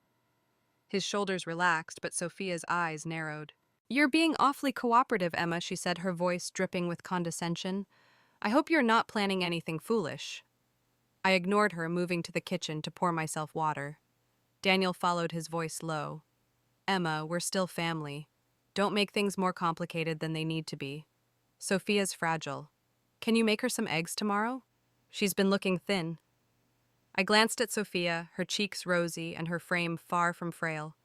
His shoulders relaxed, but Sophia's eyes narrowed. "You're being awfully cooperative, Emma," she said, her voice dripping with condescension. "I hope you're not planning anything foolish." I ignored her, moving to the kitchen to pour myself water. Daniel followed, his voice low. "Emma, we're still family. Don't make things more complicated than they need to be. Sophia's fragile. Can you make her some eggs tomorrow? She's been looking thin." I glanced at Sophia, her cheeks rosy and her frame far from frail.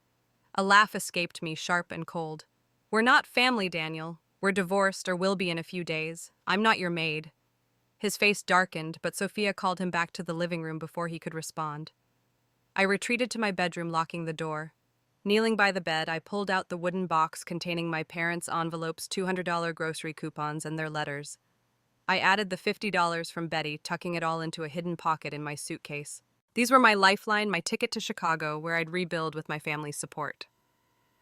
A laugh escaped me, sharp and cold. "We're not family, Daniel. We're divorced, or will be in a few days. I'm not your maid." His face darkened, but Sophia called him back to the living room before he could respond. I retreated to my bedroom, locking the door. Kneeling by the bed, I pulled out the wooden box containing my parents' envelopes, $200 grocery coupons, and their letters. I added the $50 from Betty, tucking it all into a hidden pocket in my suitcase. These were my lifeline, my ticket to Chicago, where I'd rebuild with my family's support.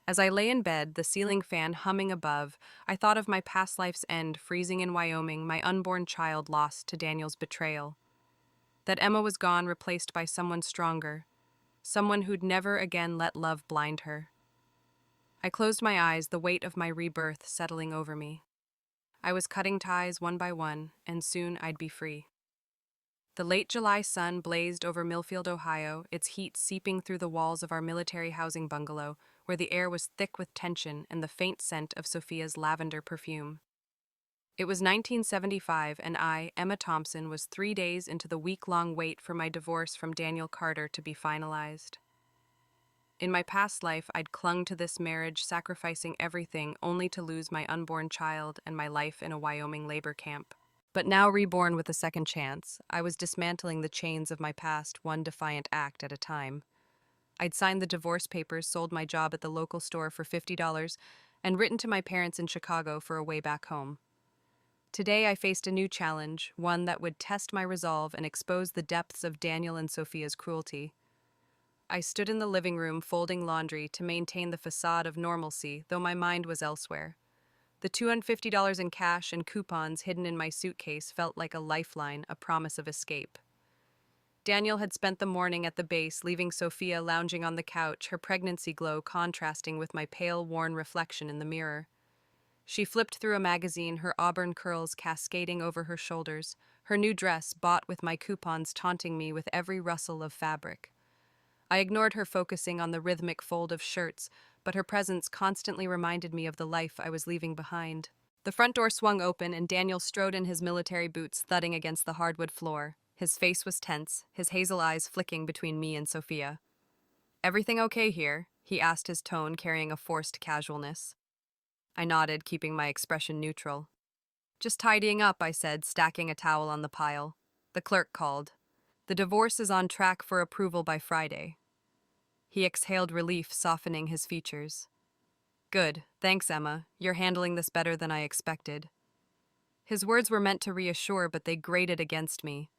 As I lay in bed, the ceiling fan humming above, I thought of my past life's end, freezing in Wyoming, my unborn child lost to Daniel's betrayal. That Emma was gone, replaced by someone stronger, someone who'd never again let love blind her. I closed my eyes, the weight of my rebirth settling over me. I was cutting ties one by one, and soon I'd be free. The late July sun blazed over Millfield, Ohio, its heat seeping through the walls of our military housing bungalow, where the air was thick with tension and the faint scent of Sophia's lavender perfume. It was 1975, and I, Emma Thompson, was 3 days into the week-long wait for my divorce from Daniel Carter to be finalized. In my past life, I'd clung to this marriage, sacrificing everything only to lose my unborn child and my life in a Wyoming labor camp. But now, reborn with a second chance, I was dismantling the chains of my past, one defiant act at a time. I'd signed the divorce papers, sold my job at the local store for $50, and written to my parents in Chicago for a way back home. Today I faced a new challenge, one that would test my resolve and expose the depths of Daniel and Sophia's cruelty. I stood in the living room folding laundry to maintain the facade of normalcy, though my mind was elsewhere. The $250 in cash and coupons hidden in my suitcase felt like a lifeline, a promise of escape. Daniel had spent the morning at the base, leaving Sophia lounging on the couch, her pregnancy glow contrasting with my pale, worn reflection in the mirror. She flipped through a magazine, her auburn curls cascading over her shoulders, her new dress bought with my coupons taunting me with every rustle of fabric. I ignored her, focusing on the rhythmic fold of shirts, but her presence constantly reminded me of the life I was leaving behind. The front door swung open, and Daniel strode in, his military boots thudding against the hardwood floor. His face was tense, his hazel eyes flicking between me and Sophia. "Everything okay here?" he asked, his tone carrying a forced casualness. I nodded, keeping my expression neutral. "Just tidying up," I said, stacking a towel on the pile. The clerk called. "The divorce is on track for approval by Friday." He exhaled relief, softening his features. "Good. Thanks, Emma. You're handling this better than I expected." His words were meant to reassure, but they grated against me.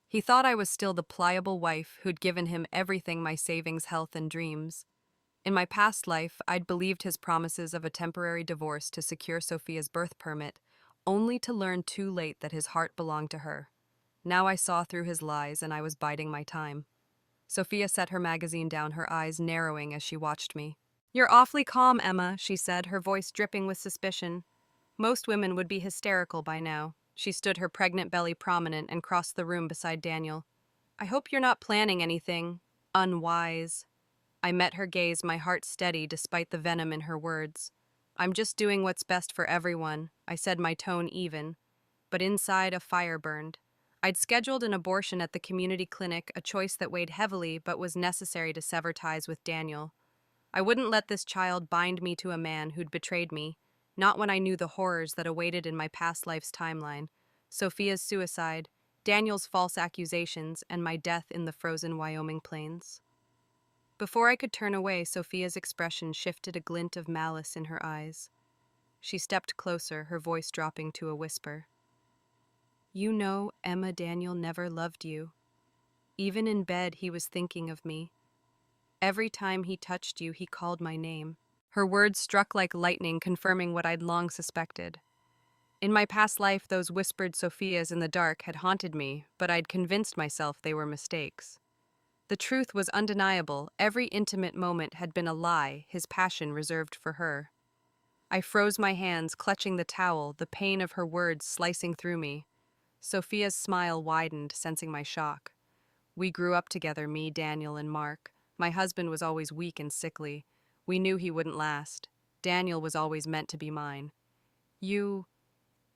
He thought I was still the pliable wife who'd given him everything: my savings, health, and dreams. In my past life, I'd believed his promises of a temporary divorce to secure Sophia's birth permit, only to learn too late that his heart belonged to her. Now I saw through his lies, and I was biding my time. Sophia set her magazine down, her eyes narrowing as she watched me. "You're awfully calm, Emma," she said, her voice dripping with suspicion. Most women would be hysterical by now. She stood, her pregnant belly prominent, and crossed the room beside Daniel. "I hope you're not planning anything unwise." I met her gaze, my heart steady despite the venom in her words. "I'm just doing what's best for everyone," I said, my tone even. But inside, a fire burned. I'd scheduled an abortion at the community clinic, a choice that weighed heavily but was necessary to sever ties with Daniel. I wouldn't let this child bind me to a man who'd betrayed me, not when I knew the horrors that awaited in my past life's timeline: Sophia's suicide, Daniel's false accusations, and my death in the frozen Wyoming plains. Before I could turn away, Sophia's expression shifted, a glint of malice in her eyes. She stepped closer, her voice dropping to a whisper. "You know, Emma, Daniel never loved you. Even in bed, he was thinking of me. Every time he touched you, he called my name." Her words struck like lightning, confirming what I'd long suspected. In my past life, those whispered Sophias in the dark had haunted me, but I'd convinced myself they were mistakes. The truth was undeniable. Every intimate moment had been a lie, his passion reserved for her. I froze my hands, clutching the towel, the pain of her words slicing through me. Sophia's smile widened, sensing my shock. "We grew up together, me, Daniel, and Mark. My husband was always weak and sickly. We knew he wouldn't last. Daniel was always meant to be mine. You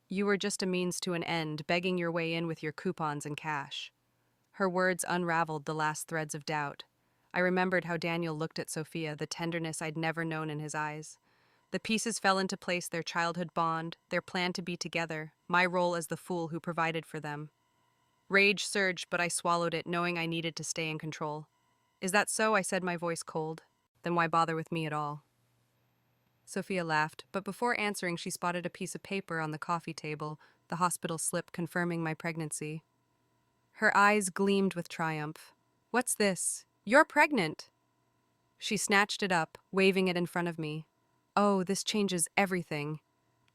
were just a means to an end, begging your way in with your coupons and cash." Her words unraveled the last threads of doubt. I remembered how Daniel looked at Sophia, the tenderness I'd never known in his eyes. The pieces fell into place: their childhood bond, their plan to be together, my role as the fool who provided for them. Rage surged, but I swallowed it, knowing I needed to stay in control. "Is that so?" I said, my voice cold. "Then why bother with me at all?" Sophia laughed, but before answering, she spotted a piece of paper on the coffee table, the hospital slip confirming my pregnancy. Her eyes gleamed with triumph. "What's this? You're pregnant!" She snatched it up, waving it in front of me. "Oh, this changes everything."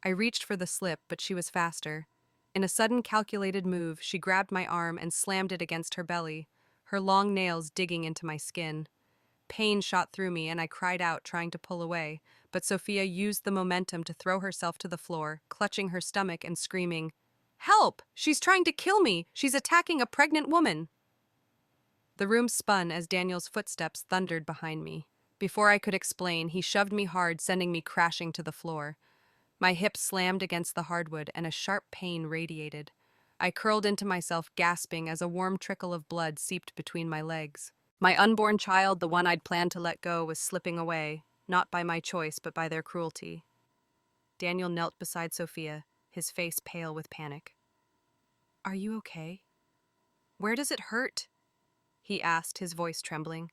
I reached for the slip, but she was faster. In a sudden, calculated move, she grabbed my arm and slammed it against her belly, her long nails digging into my skin. Pain shot through me, and I cried out, trying to pull away, but Sophia used the momentum to throw herself to the floor, clutching her stomach and screaming, "Help! She's trying to kill me! She's attacking a pregnant woman!" The room spun as Daniel's footsteps thundered behind me. Before I could explain, he shoved me hard, sending me crashing to the floor. My hips slammed against the hardwood, and a sharp pain radiated. I curled into myself, gasping as a warm trickle of blood seeped between my legs. My unborn child, the one I'd planned to let go, was slipping away, not by my choice, but by their cruelty. Daniel knelt beside Sophia, his face pale with panic. "Are you okay? Where does it hurt?" he asked, his voice trembling.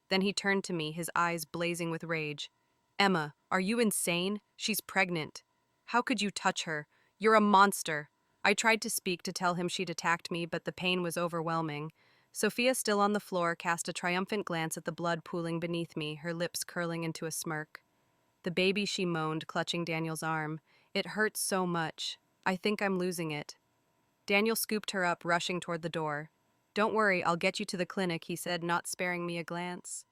Then he turned to me, his eyes blazing with rage. "Emma, are you insane? She's pregnant. How could you touch her? You're a monster." I tried to speak, to tell him she'd attacked me, but the pain was overwhelming. Sophia, still on the floor, cast a triumphant glance at the blood pooling beneath me, her lips curling into a smirk. "The baby," she moaned, clutching Daniel's arm. "It hurts so much. I think I'm losing it." Daniel scooped her up, rushing toward the door. Don't worry, I'll get you to the clinic, he said, not sparing me a glance.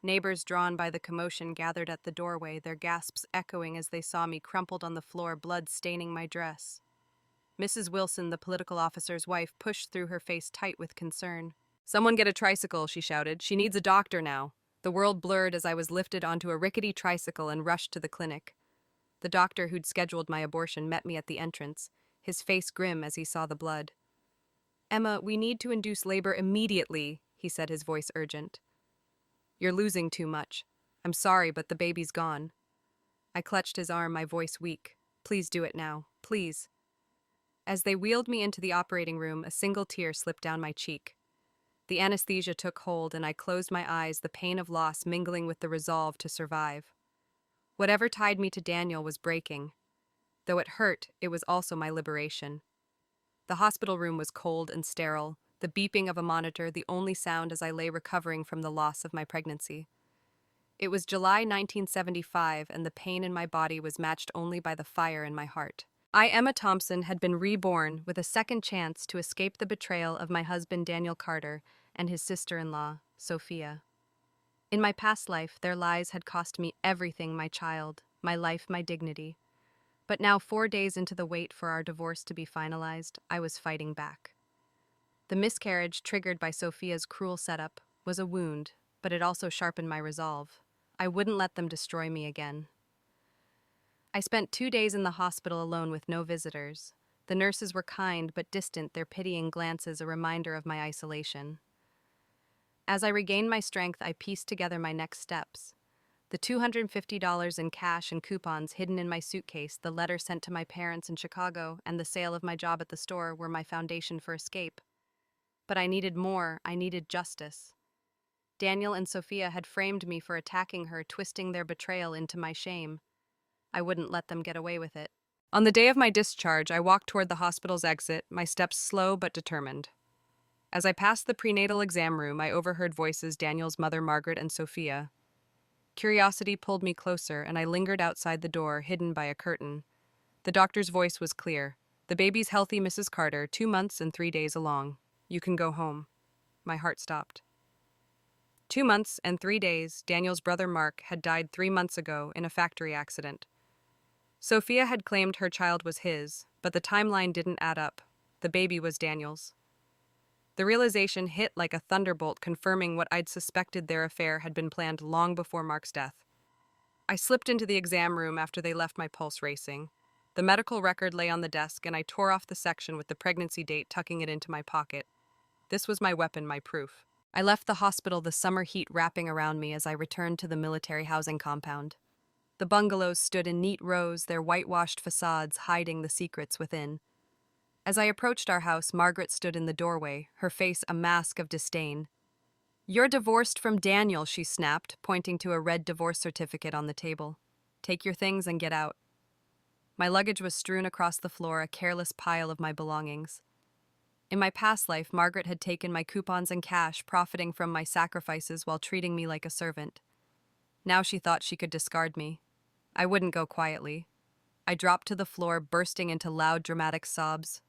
Neighbors drawn by the commotion gathered at the doorway, their gasps echoing as they saw me crumpled on the floor, blood staining my dress. Mrs. Wilson, the political officer's wife, pushed through, her face tight with concern. Someone get a tricycle, she shouted. She needs a doctor now. The world blurred as I was lifted onto a rickety tricycle and rushed to the clinic. The doctor who'd scheduled my abortion met me at the entrance, his face grim as he saw the blood. Emma, we need to induce labor immediately, he said, his voice urgent. You're losing too much. I'm sorry, but the baby's gone. I clutched his arm, my voice weak. Please do it now, please. As they wheeled me into the operating room, a single tear slipped down my cheek. The anesthesia took hold, and I closed my eyes, the pain of loss mingling with the resolve to survive. Whatever tied me to Daniel was breaking. Though it hurt, it was also my liberation. The hospital room was cold and sterile, the beeping of a monitor the only sound as I lay recovering from the loss of my pregnancy. It was July 1975, and the pain in my body was matched only by the fire in my heart. I, Emma Thompson, had been reborn with a second chance to escape the betrayal of my husband Daniel Carter and his sister-in-law, Sophia. In my past life, their lies had cost me everything: my child, my life, my dignity. But now, 4 days into the wait for our divorce to be finalized, I was fighting back. The miscarriage, triggered by Sophia's cruel setup, was a wound, but it also sharpened my resolve. I wouldn't let them destroy me again. I spent 2 days in the hospital alone with no visitors. The nurses were kind but distant, their pitying glances a reminder of my isolation. As I regained my strength, I pieced together my next steps. The $250 in cash and coupons hidden in my suitcase, the letter sent to my parents in Chicago, and the sale of my job at the store were my foundation for escape. But I needed more. I needed justice. Daniel and Sophia had framed me for attacking her, twisting their betrayal into my shame. I wouldn't let them get away with it. On the day of my discharge, I walked toward the hospital's exit, my steps slow but determined. As I passed the prenatal exam room, I overheard voices: Daniel's mother, Margaret, and Sophia. Curiosity pulled me closer, and I lingered outside the door, hidden by a curtain. The doctor's voice was clear. The baby's healthy, Mrs. Carter, 2 months and 3 days along. You can go home. My heart stopped. 2 months and 3 days, Daniel's brother Mark had died 3 months ago in a factory accident. Sophia had claimed her child was his, but the timeline didn't add up. The baby was Daniel's. The realization hit like a thunderbolt, confirming what I'd suspected: their affair had been planned long before Mark's death. I slipped into the exam room after they left, my pulse racing. The medical record lay on the desk, and I tore off the section with the pregnancy date, tucking it into my pocket. This was my weapon, my proof. I left the hospital, the summer heat wrapping around me, as I returned to the military housing compound. The bungalows stood in neat rows, their whitewashed facades hiding the secrets within. As I approached our house, Margaret stood in the doorway, her face a mask of disdain. You're divorced from Daniel, she snapped, pointing to a red divorce certificate on the table. Take your things and get out. My luggage was strewn across the floor, a careless pile of my belongings. In my past life, Margaret had taken my coupons and cash, profiting from my sacrifices while treating me like a servant. Now she thought she could discard me. I wouldn't go quietly. I dropped to the floor, bursting into loud, dramatic sobs.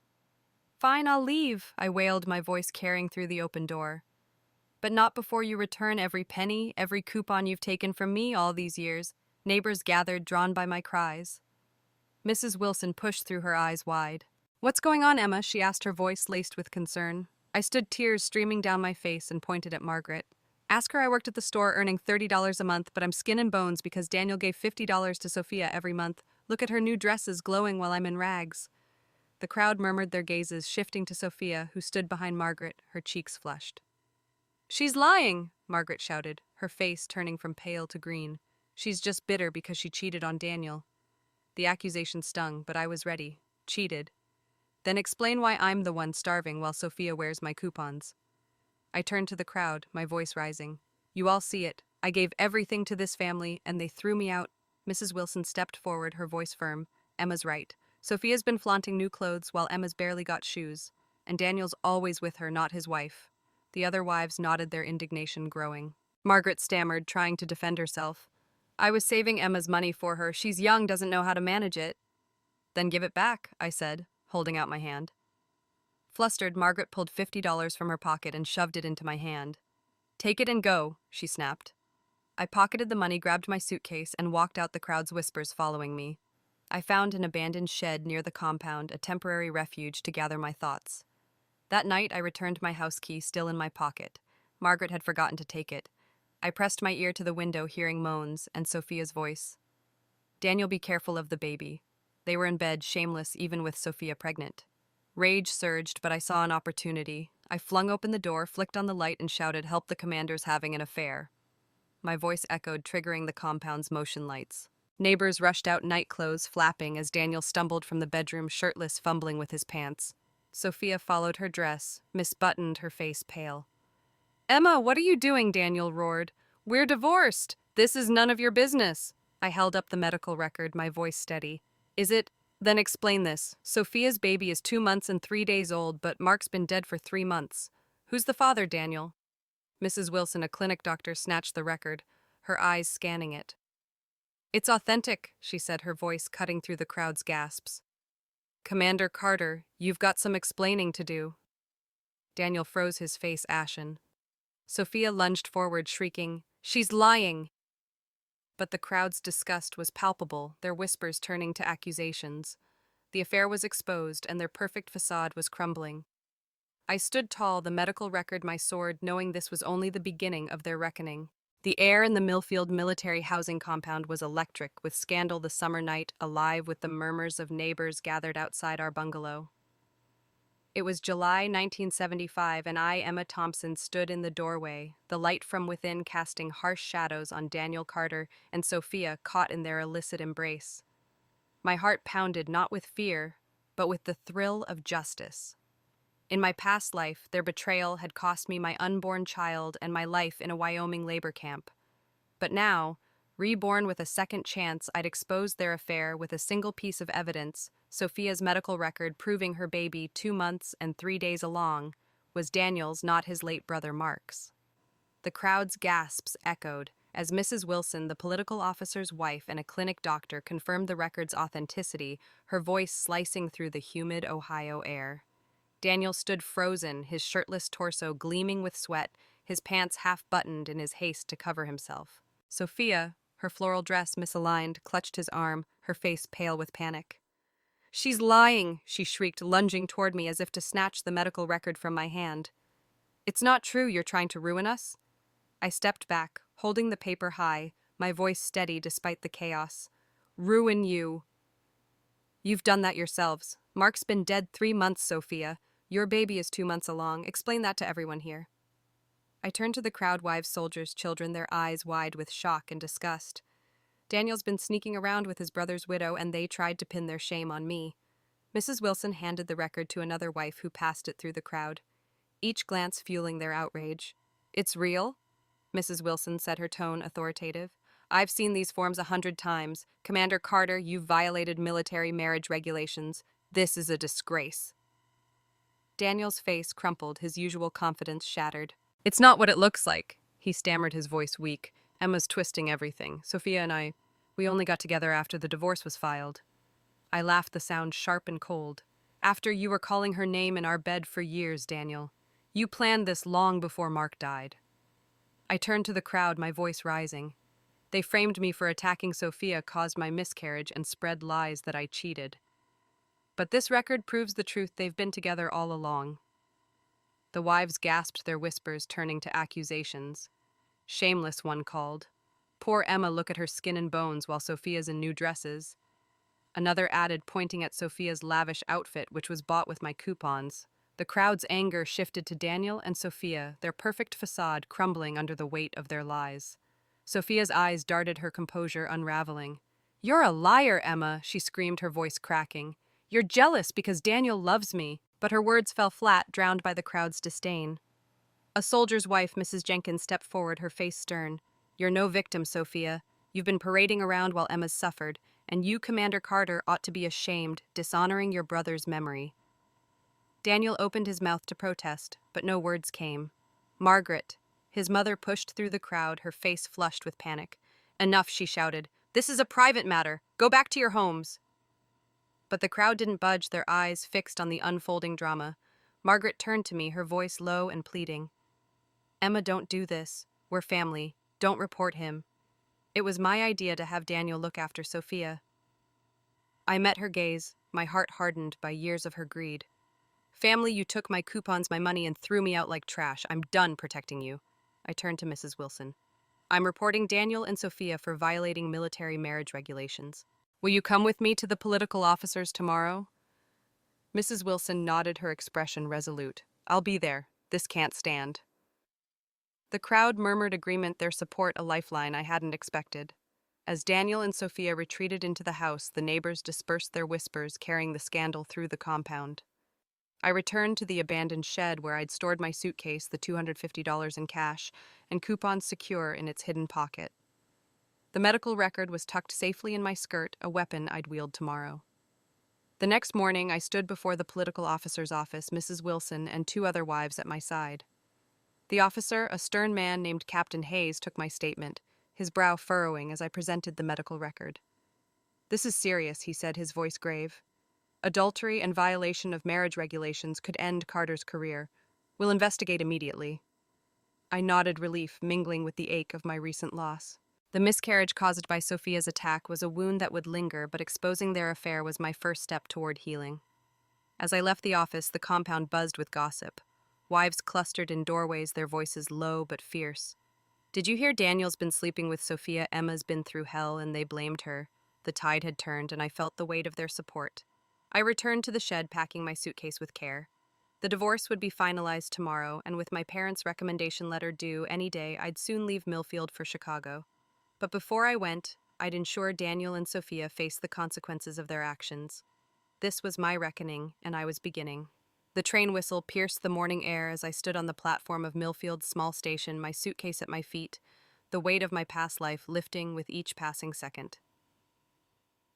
Fine, I'll leave, I wailed, my voice carrying through the open door. But not before you return every penny, every coupon you've taken from me all these years. Neighbors gathered, drawn by my cries. Mrs. Wilson pushed through, her eyes wide. What's going on, Emma? She asked, her voice laced with concern. I stood, tears streaming down my face, and pointed at Margaret. Ask her I worked at the store earning $30 a month, but I'm skin and bones because Daniel gave $50 to Sophia every month. Look at her new dresses glowing while I'm in rags. The crowd murmured, their gazes shifting to Sophia, who stood behind Margaret, her cheeks flushed. She's lying, Margaret shouted, her face turning from pale to green. She's just bitter because she cheated on Daniel. The accusation stung, but I was ready. Cheated. Then explain why I'm the one starving while Sophia wears my coupons. I turned to the crowd, my voice rising. You all see it. I gave everything to this family, and they threw me out. Mrs. Wilson stepped forward, her voice firm. Emma's right. Sophia's been flaunting new clothes while Emma's barely got shoes. And Daniel's always with her, not his wife. The other wives nodded, their indignation growing. Margaret stammered, trying to defend herself. I was saving Emma's money for her. She's young, doesn't know how to manage it. Then give it back, I said, holding out my hand. Flustered, Margaret pulled $50 from her pocket and shoved it into my hand. "Take it and go," she snapped. I pocketed the money, grabbed my suitcase, and walked out, the crowd's whispers following me. I found an abandoned shed near the compound, a temporary refuge to gather my thoughts. That night, I returned my house key still in my pocket. Margaret had forgotten to take it. I pressed my ear to the window, hearing moans and Sophia's voice. "Daniel, be careful of the baby." They were in bed, shameless even with Sophia pregnant. Rage surged, but I saw an opportunity. I flung open the door, flicked on the light, and shouted, "Help, the commander's having an affair." My voice echoed, triggering the compound's motion lights. Neighbors rushed out, nightclothes flapping, as Daniel stumbled from the bedroom, shirtless, fumbling with his pants. Sophia followed, her dress misbuttoned, her face pale. "Emma, what are you doing?" Daniel roared. "We're divorced. This is none of your business." I held up the medical record, my voice steady. "Is it? Then explain this. Sophia's baby is 2 months and 3 days old, but Mark's been dead for 3 months. Who's the father, Daniel?" Mrs. Wilson, a clinic doctor, snatched the record, her eyes scanning it. "It's authentic," she said, her voice cutting through the crowd's gasps. "Commander Carter, you've got some explaining to do." Daniel froze, his face ashen. Sophia lunged forward, shrieking, "She's lying!" But the crowd's disgust was palpable, their whispers turning to accusations. The affair was exposed, and their perfect facade was crumbling. I stood tall, the medical record my sword, knowing this was only the beginning of their reckoning. The air in the Millfield military housing compound was electric, with scandal the summer night, alive with the murmurs of neighbors gathered outside our bungalow. It was July 1975, and I, Emma Thompson, stood in the doorway, the light from within casting harsh shadows on Daniel Carter and Sophia, caught in their illicit embrace. My heart pounded, not with fear, but with the thrill of justice. In my past life, their betrayal had cost me my unborn child and my life in a Wyoming labor camp. But now, reborn with a second chance, I'd expose their affair with a single piece of evidence, Sophia's medical record proving her baby, 2 months and 3 days along, was Daniel's, not his late brother Mark's. The crowd's gasps echoed as Mrs. Wilson, the political officer's wife and a clinic doctor, confirmed the record's authenticity, her voice slicing through the humid Ohio air. Daniel stood frozen, his shirtless torso gleaming with sweat, his pants half-buttoned in his haste to cover himself. Sophia, her floral dress misaligned, clutched his arm, her face pale with panic. "She's lying," she shrieked, lunging toward me as if to snatch the medical record from my hand. "It's not true. You're trying to ruin us?" I stepped back, holding the paper high, my voice steady despite the chaos. "Ruin you. You've done that yourselves. Mark's been dead 3 months, Sophia. Your baby is 2 months along. Explain that to everyone here." I turned to the crowd, wives, soldiers, children, their eyes wide with shock and disgust. Daniel's been sneaking around with his brother's widow, and they tried to pin their shame on me. Mrs. Wilson handed the record to another wife who passed it through the crowd, each glance fueling their outrage. "It's real?" Mrs. Wilson said, her tone authoritative. "I've seen these forms 100 times. Commander Carter, you've violated military marriage regulations. This is a disgrace." Daniel's face crumpled, his usual confidence shattered. "It's not what it looks like," he stammered, his voice weak. "Emma's twisting everything. Sophia and we only got together after the divorce was filed." I laughed, the sound sharp and cold. "After you were calling her name in our bed for years, Daniel. You planned this long before Mark died." I turned to the crowd, my voice rising. They framed me for attacking Sophia, caused my miscarriage, and spread lies that I cheated. But this record proves the truth. They've been together all along. The wives gasped, their whispers turning to accusations. "Shameless," one called. "Poor Emma, look at her skin and bones while Sophia's in new dresses." Another added, pointing at Sophia's lavish outfit, which was bought with my coupons. The crowd's anger shifted to Daniel and Sophia, their perfect facade crumbling under the weight of their lies. Sophia's eyes darted, her composure unraveling. "You're a liar, Emma," she screamed, her voice cracking. "You're jealous because Daniel loves me." But her words fell flat, drowned by the crowd's disdain. A soldier's wife, Mrs. Jenkins, stepped forward, her face stern. "You're no victim, Sophia. You've been parading around while Emma's suffered, and you, Commander Carter, ought to be ashamed, dishonoring your brother's memory." Daniel opened his mouth to protest, but no words came. "Margaret," his mother pushed through the crowd, her face flushed with panic. "Enough," she shouted. "This is a private matter. Go back to your homes." But the crowd didn't budge, their eyes fixed on the unfolding drama. Margaret turned to me, her voice low and pleading. Emma, don't do this. We're family. Don't report him. It was my idea to have Daniel look after Sophia. I met her gaze, my heart hardened by years of her greed. Family, you took my coupons, my money, and threw me out like trash. I'm done protecting you. I turned to Mrs. Wilson. I'm reporting Daniel and Sophia for violating military marriage regulations. Will you come with me to the political officers tomorrow? Mrs. Wilson nodded, her expression resolute. I'll be there. This can't stand. The crowd murmured agreement, their support a lifeline I hadn't expected. As Daniel and Sophia retreated into the house, the neighbors dispersed their whispers, carrying the scandal through the compound. I returned to the abandoned shed where I'd stored my suitcase, the $250 in cash, and coupons secure in its hidden pocket. The medical record was tucked safely in my skirt, a weapon I'd wield tomorrow. The next morning, I stood before the political officer's office, Mrs. Wilson and two other wives at my side. The officer, a stern man named Captain Hayes, took my statement, his brow furrowing as I presented the medical record. This is serious, he said, his voice grave. Adultery and violation of marriage regulations could end Carter's career. We'll investigate immediately. I nodded, relief mingling with the ache of my recent loss. The miscarriage caused by Sophia's attack was a wound that would linger, but exposing their affair was my first step toward healing. As I left the office, the compound buzzed with gossip. Wives clustered in doorways, their voices low but fierce. Did you hear Daniel's been sleeping with Sophia? Emma's been through hell, and they blamed her. The tide had turned, and I felt the weight of their support. I returned to the shed, packing my suitcase with care. The divorce would be finalized tomorrow, and with my parents' recommendation letter due any day, I'd soon leave Millfield for Chicago. But before I went, I'd ensure Daniel and Sophia faced the consequences of their actions. This was my reckoning, and I was beginning. The train whistle pierced the morning air as I stood on the platform of Millfield's small station, my suitcase at my feet, the weight of my past life lifting with each passing second.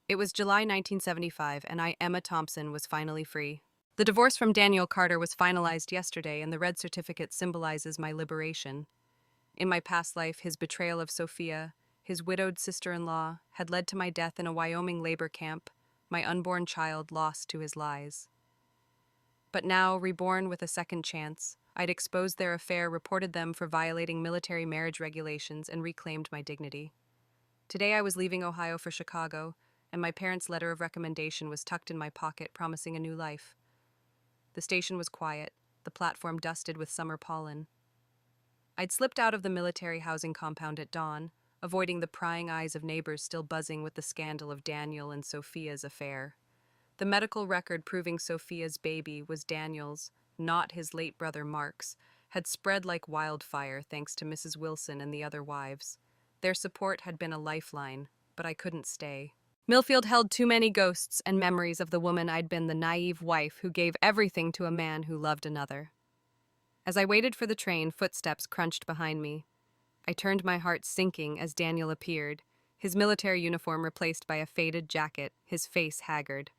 It was July 1975, and I, Emma Thompson, was finally free. The divorce from Daniel Carter was finalized yesterday, and the red certificate symbolizes my liberation. In my past life, his betrayal of Sophia, his widowed sister-in-law, had led to my death in a Wyoming labor camp, my unborn child lost to his lies. But now, reborn with a second chance, I'd exposed their affair, reported them for violating military marriage regulations, and reclaimed my dignity. Today I was leaving Ohio for Chicago, and my parents' letter of recommendation was tucked in my pocket, promising a new life. The station was quiet, the platform dusted with summer pollen. I'd slipped out of the military housing compound at dawn, avoiding the prying eyes of neighbors still buzzing with the scandal of Daniel and Sophia's affair. The medical record proving Sophia's baby was Daniel's, not his late brother Mark's, had spread like wildfire thanks to Mrs. Wilson and the other wives. Their support had been a lifeline, but I couldn't stay. Millfield held too many ghosts and memories of the woman I'd been, the naive wife who gave everything to a man who loved another. As I waited for the train, footsteps crunched behind me. I turned, my heart sinking as Daniel appeared, his military uniform replaced by a faded jacket, his face haggard.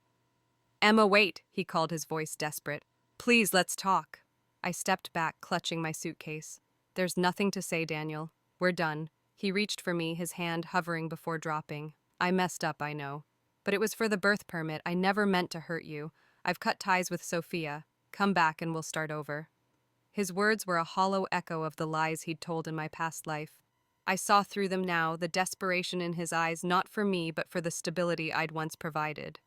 Emma, wait, he called, his voice desperate. Please, let's talk. I stepped back, clutching my suitcase. There's nothing to say, Daniel. We're done. He reached for me, his hand hovering before dropping. I messed up, I know. But it was for the birth permit. I never meant to hurt you. I've cut ties with Sophia. Come back and we'll start over. His words were a hollow echo of the lies he'd told in my past life. I saw through them now, the desperation in his eyes, not for me, but for the stability I'd once provided.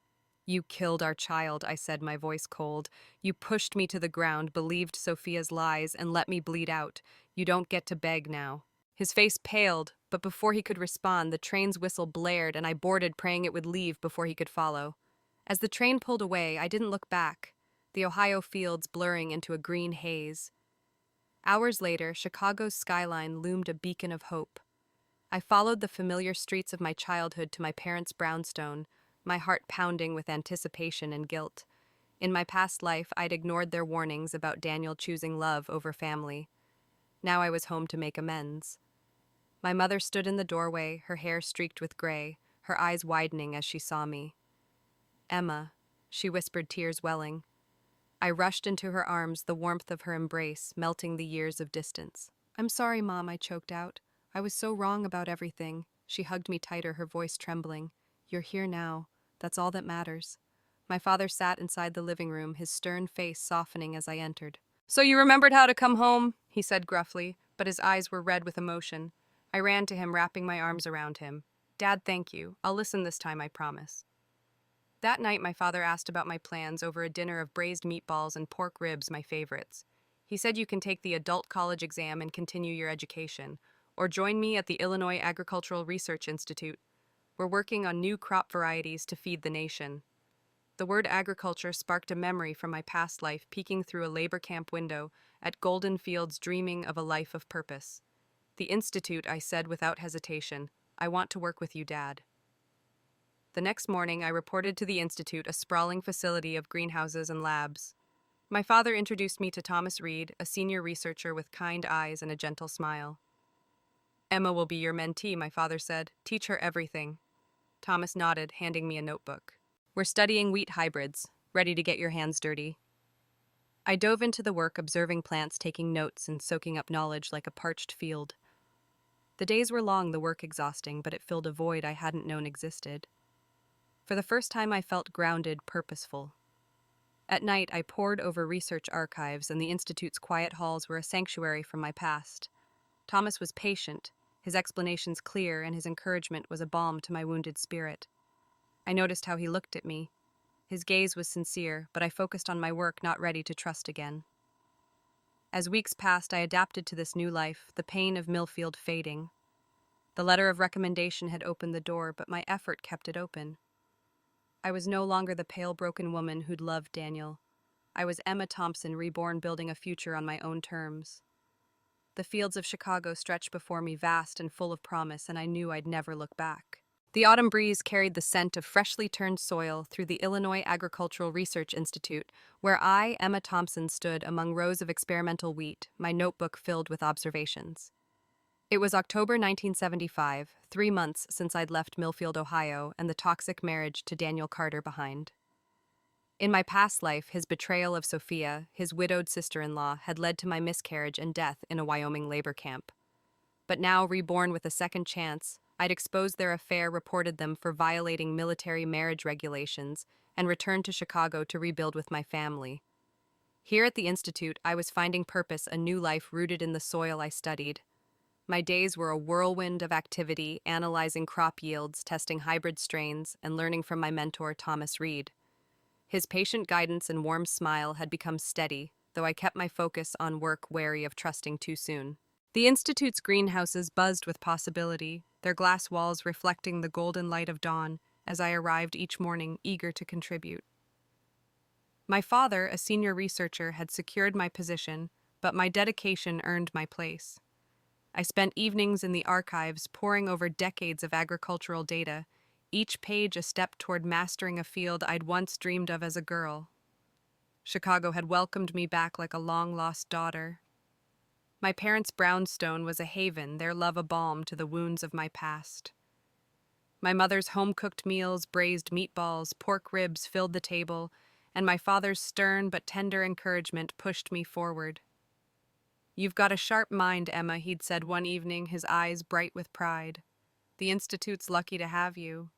You killed our child, I said, my voice cold. You pushed me to the ground, believed Sophia's lies, and let me bleed out. You don't get to beg now. His face paled, but before he could respond, the train's whistle blared, and I boarded, praying it would leave before he could follow. As the train pulled away, I didn't look back, the Ohio fields blurring into a green haze. Hours later, Chicago's skyline loomed a beacon of hope. I followed the familiar streets of my childhood to my parents' brownstone, my heart pounding with anticipation and guilt. In my past life, I'd ignored their warnings about Daniel choosing love over family. Now I was home to make amends. My mother stood in the doorway, her hair streaked with gray, her eyes widening as she saw me. Emma, she whispered, tears welling. I rushed into her arms, the warmth of her embrace melting the years of distance. I'm sorry, Mom, I choked out. I was so wrong about everything. She hugged me tighter, her voice trembling. You're here now. That's all that matters. My father sat inside the living room, his stern face softening as I entered. "So you remembered how to come home?" he said gruffly, but his eyes were red with emotion. I ran to him, wrapping my arms around him. "Dad, thank you. I'll listen this time, I promise." That night, my father asked about my plans over a dinner of braised meatballs and pork ribs, my favorites. He said you can take the adult college exam and continue your education, or join me at the Illinois Agricultural Research Institute. We're working on new crop varieties to feed the nation. The word agriculture sparked a memory from my past life, peeking through a labor camp window at golden fields, dreaming of a life of purpose. "The Institute," I said without hesitation. "I want to work with you, Dad." The next morning, I reported to the Institute, a sprawling facility of greenhouses and labs. My father introduced me to Thomas Reed, a senior researcher with kind eyes and a gentle smile. "Emma will be your mentee," my father said. "Teach her everything." Thomas nodded, handing me a notebook. "We're studying wheat hybrids. Ready to get your hands dirty?" I dove into the work, observing plants, taking notes, and soaking up knowledge like a parched field. The days were long, the work exhausting, but it filled a void I hadn't known existed. For the first time, I felt grounded, purposeful. At night, I pored over research archives, and the Institute's quiet halls were a sanctuary from my past. Thomas was patient, his explanations clear, and his encouragement was a balm to my wounded spirit. I noticed how he looked at me. His gaze was sincere, but I focused on my work, not ready to trust again. As weeks passed, I adapted to this new life, the pain of Millfield fading. The letter of recommendation had opened the door, but my effort kept it open. I was no longer the pale, broken woman who'd loved Daniel. I was Emma Thompson, reborn, building a future on my own terms. The fields of Chicago stretched before me, vast and full of promise, and I knew I'd never look back. The autumn breeze carried the scent of freshly turned soil through the Illinois Agricultural Research Institute, where I, Emma Thompson, stood among rows of experimental wheat, my notebook filled with observations. It was October 1975, 3 months since I'd left Millfield, Ohio, and the toxic marriage to Daniel Carter behind. In my past life, his betrayal of Sophia, his widowed sister-in-law, had led to my miscarriage and death in a Wyoming labor camp. But now, reborn with a second chance, I'd exposed their affair, reported them for violating military marriage regulations, and returned to Chicago to rebuild with my family. Here at the Institute, I was finding purpose, a new life rooted in the soil I studied. My days were a whirlwind of activity, analyzing crop yields, testing hybrid strains, and learning from my mentor, Thomas Reed. His patient guidance and warm smile had become steady, though I kept my focus on work, wary of trusting too soon. The Institute's greenhouses buzzed with possibility, their glass walls reflecting the golden light of dawn as I arrived each morning, eager to contribute. My father, a senior researcher, had secured my position, but my dedication earned my place. I spent evenings in the archives poring over decades of agricultural data, each page a step toward mastering a field I'd once dreamed of as a girl. Chicago had welcomed me back like a long-lost daughter. My parents' brownstone was a haven, their love a balm to the wounds of my past. My mother's home-cooked meals, braised meatballs, pork ribs filled the table, and my father's stern but tender encouragement pushed me forward. "You've got a sharp mind, Emma," he'd said one evening, his eyes bright with pride. "The Institute's lucky to have you."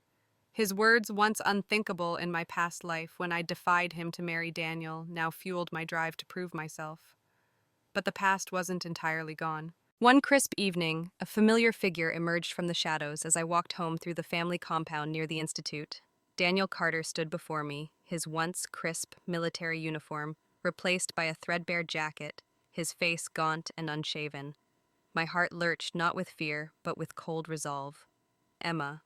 His words, once unthinkable in my past life when I defied him to marry Daniel, now fueled my drive to prove myself. But the past wasn't entirely gone. One crisp evening, a familiar figure emerged from the shadows as I walked home through the family compound near the Institute. Daniel Carter stood before me, his once crisp military uniform replaced by a threadbare jacket, his face gaunt and unshaven. My heart lurched not with fear, but with cold resolve. "Emma,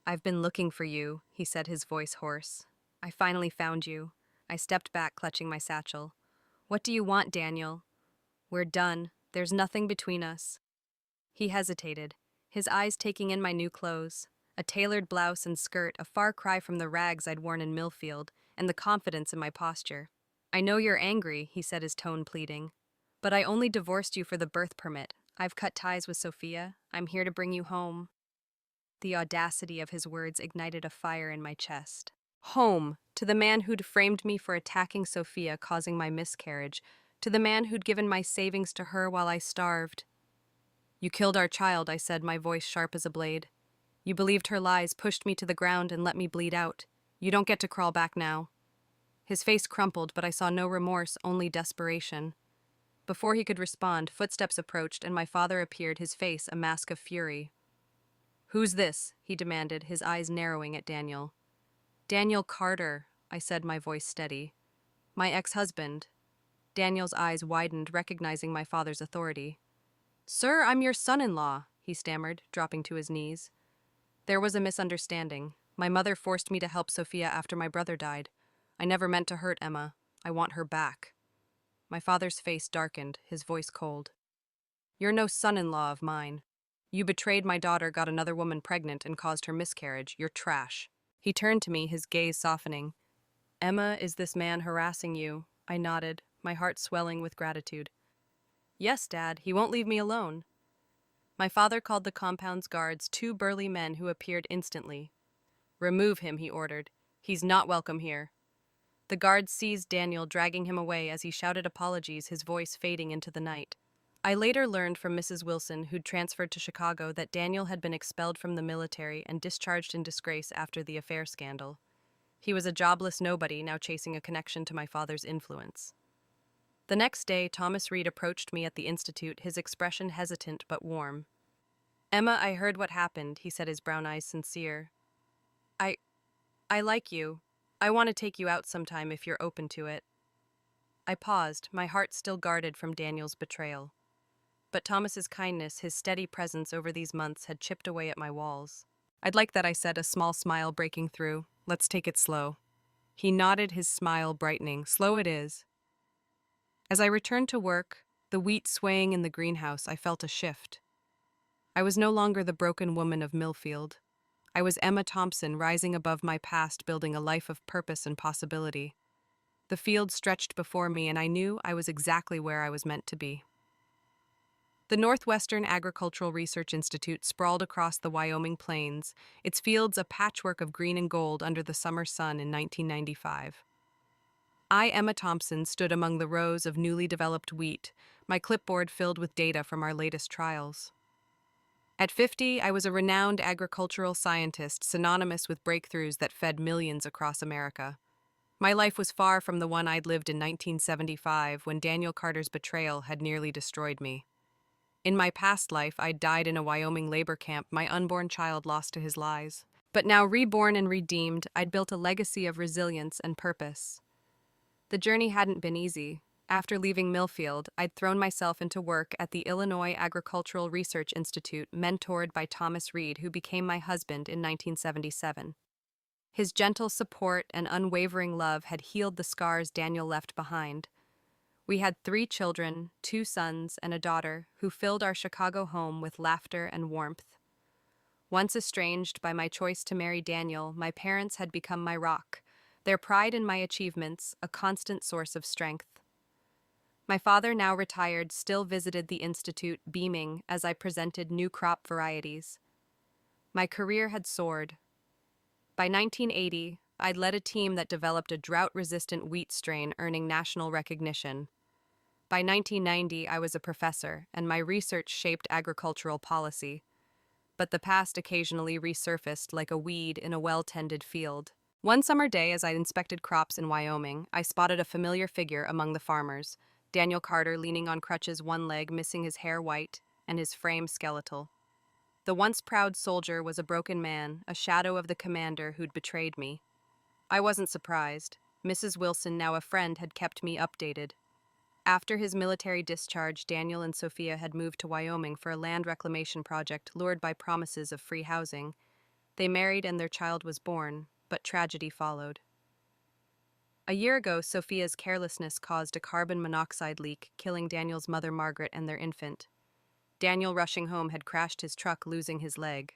I've been looking for you," he said, his voice hoarse. "I finally found you." I stepped back, clutching my satchel. "What do you want, Daniel?" "We're done. There's nothing between us." He hesitated, his eyes taking in my new clothes. A tailored blouse and skirt, a far cry from the rags I'd worn in Millfield, and the confidence in my posture. "I know you're angry," he said, his tone pleading. "But I only divorced you for the birth permit. I've cut ties with Sophia. I'm here to bring you home." The audacity of his words ignited a fire in my chest. Home, to the man who'd framed me for attacking Sophia, causing my miscarriage, to the man who'd given my savings to her while I starved. "You killed our child," I said, my voice sharp as a blade. "You believed her lies, pushed me to the ground, and let me bleed out. You don't get to crawl back now." His face crumpled, but I saw no remorse, only desperation. Before he could respond, footsteps approached and my father appeared, his face a mask of fury. "Who's this?" he demanded, his eyes narrowing at Daniel. "Daniel Carter," I said, my voice steady. "My ex-husband." Daniel's eyes widened, recognizing my father's authority. "Sir, I'm your son-in-law," he stammered, dropping to his knees. "There was a misunderstanding. My mother forced me to help Sophia after my brother died. I never meant to hurt Emma. I want her back." My father's face darkened, his voice cold. "You're no son-in-law of mine. You betrayed my daughter, got another woman pregnant, and caused her miscarriage. You're trash." He turned to me, his gaze softening. "Emma, is this man harassing you?" I nodded, my heart swelling with gratitude. "Yes, Dad, he won't leave me alone." My father called the compound's guards, two burly men who appeared instantly. "Remove him," he ordered. "He's not welcome here." The guards seized Daniel, dragging him away as he shouted apologies, his voice fading into the night. I later learned from Mrs. Wilson, who'd transferred to Chicago, that Daniel had been expelled from the military and discharged in disgrace after the affair scandal. He was a jobless nobody, now chasing a connection to my father's influence. The next day, Thomas Reed approached me at the Institute, his expression hesitant but warm. "Emma, I heard what happened," he said, his brown eyes sincere. I like you. I want to take you out sometime if you're open to it." I paused, my heart still guarded from Daniel's betrayal. But Thomas's kindness, his steady presence over these months, had chipped away at my walls. "I'd like that," I said, a small smile breaking through. "Let's take it slow." He nodded, his smile brightening. "Slow it is." As I returned to work, the wheat swaying in the greenhouse, I felt a shift. I was no longer the broken woman of Millfield. I was Emma Thompson, rising above my past, building a life of purpose and possibility. The field stretched before me, and I knew I was exactly where I was meant to be. The Northwestern Agricultural Research Institute sprawled across the Wyoming plains, its fields a patchwork of green and gold under the summer sun in 1995. I, Emma Thompson, stood among the rows of newly developed wheat, my clipboard filled with data from our latest trials. At 50, I was a renowned agricultural scientist, synonymous with breakthroughs that fed millions across America. My life was far from the one I'd lived in 1975, when Daniel Carter's betrayal had nearly destroyed me. In my past life, I'd died in a Wyoming labor camp, my unborn child lost to his lies. But now, reborn and redeemed, I'd built a legacy of resilience and purpose. The journey hadn't been easy. After leaving Millfield, I'd thrown myself into work at the Illinois Agricultural Research Institute, mentored by Thomas Reed, who became my husband in 1977. His gentle support and unwavering love had healed the scars Daniel left behind. We had 3 children, 2 sons and a daughter, who filled our Chicago home with laughter and warmth. Once estranged by my choice to marry Daniel, my parents had become my rock, their pride in my achievements a constant source of strength. My father, now retired, still visited the institute, beaming as I presented new crop varieties. My career had soared. By 1980, I'd led a team that developed a drought-resistant wheat strain, earning national recognition. By 1990, I was a professor, and my research shaped agricultural policy. But the past occasionally resurfaced like a weed in a well-tended field. One summer day, as I inspected crops in Wyoming, I spotted a familiar figure among the farmers. Daniel Carter, leaning on crutches, one leg missing, his hair white, and his frame skeletal. The once proud soldier was a broken man, a shadow of the commander who'd betrayed me. I wasn't surprised. Mrs. Wilson, now a friend, had kept me updated. After his military discharge, Daniel and Sophia had moved to Wyoming for a land reclamation project, lured by promises of free housing. They married and their child was born, but tragedy followed. A year ago, Sophia's carelessness caused a carbon monoxide leak, killing Daniel's mother, Margaret, and their infant. Daniel, rushing home, had crashed his truck, losing his leg.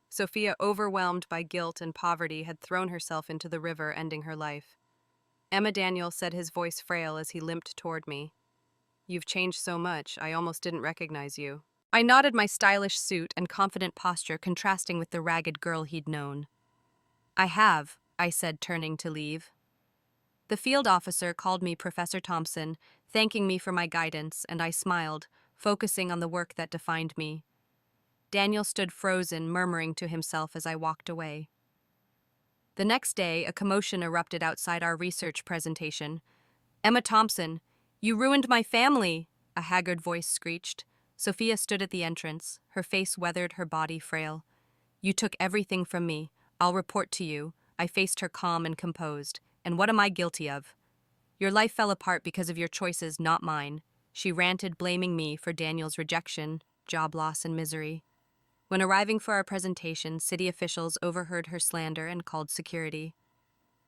Sophia, overwhelmed by guilt and poverty, had thrown herself into the river, ending her life. Emma, Daniel said, his voice frail as he limped toward me. "You've changed so much, I almost didn't recognize you." I nodded, my stylish suit and confident posture contrasting with the ragged girl he'd known. "I have," I said, turning to leave. The field officer called me Professor Thompson, thanking me for my guidance, and I smiled, focusing on the work that defined me. Daniel stood frozen, murmuring to himself as I walked away. The next day, a commotion erupted outside our research presentation. Emma Thompson, you ruined my family, a haggard voice screeched. Sophia stood at the entrance, her face weathered, her body frail. You took everything from me. I'll report to you. I faced her calm and composed. And what am I guilty of? Your life fell apart because of your choices, not mine. She ranted, blaming me for Daniel's rejection, job loss, and misery. When arriving for our presentation, city officials overheard her slander and called security.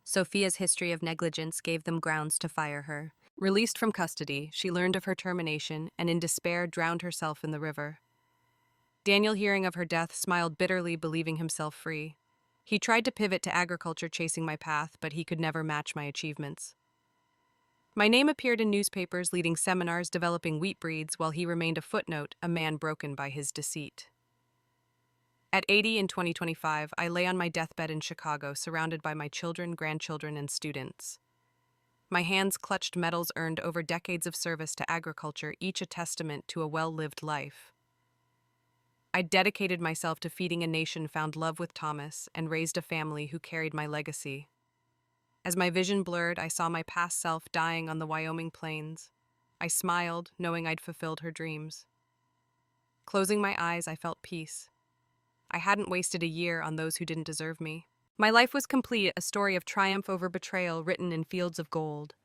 Sophia's history of negligence gave them grounds to fire her. Released from custody, she learned of her termination and in despair drowned herself in the river. Daniel, hearing of her death, smiled bitterly, believing himself free. He tried to pivot to agriculture, chasing my path, but he could never match my achievements. My name appeared in newspapers, leading seminars developing wheat breeds, while he remained a footnote, a man broken by his deceit. At 80 in 2025, I lay on my deathbed in Chicago, surrounded by my children, grandchildren, and students. My hands clutched medals earned over decades of service to agriculture, each a testament to a well-lived life. I dedicated myself to feeding a nation, found love with Thomas, and raised a family who carried my legacy. As my vision blurred, I saw my past self dying on the Wyoming plains. I smiled, knowing I'd fulfilled her dreams. Closing my eyes, I felt peace. I hadn't wasted a year on those who didn't deserve me. My life was complete, a story of triumph over betrayal written in fields of gold.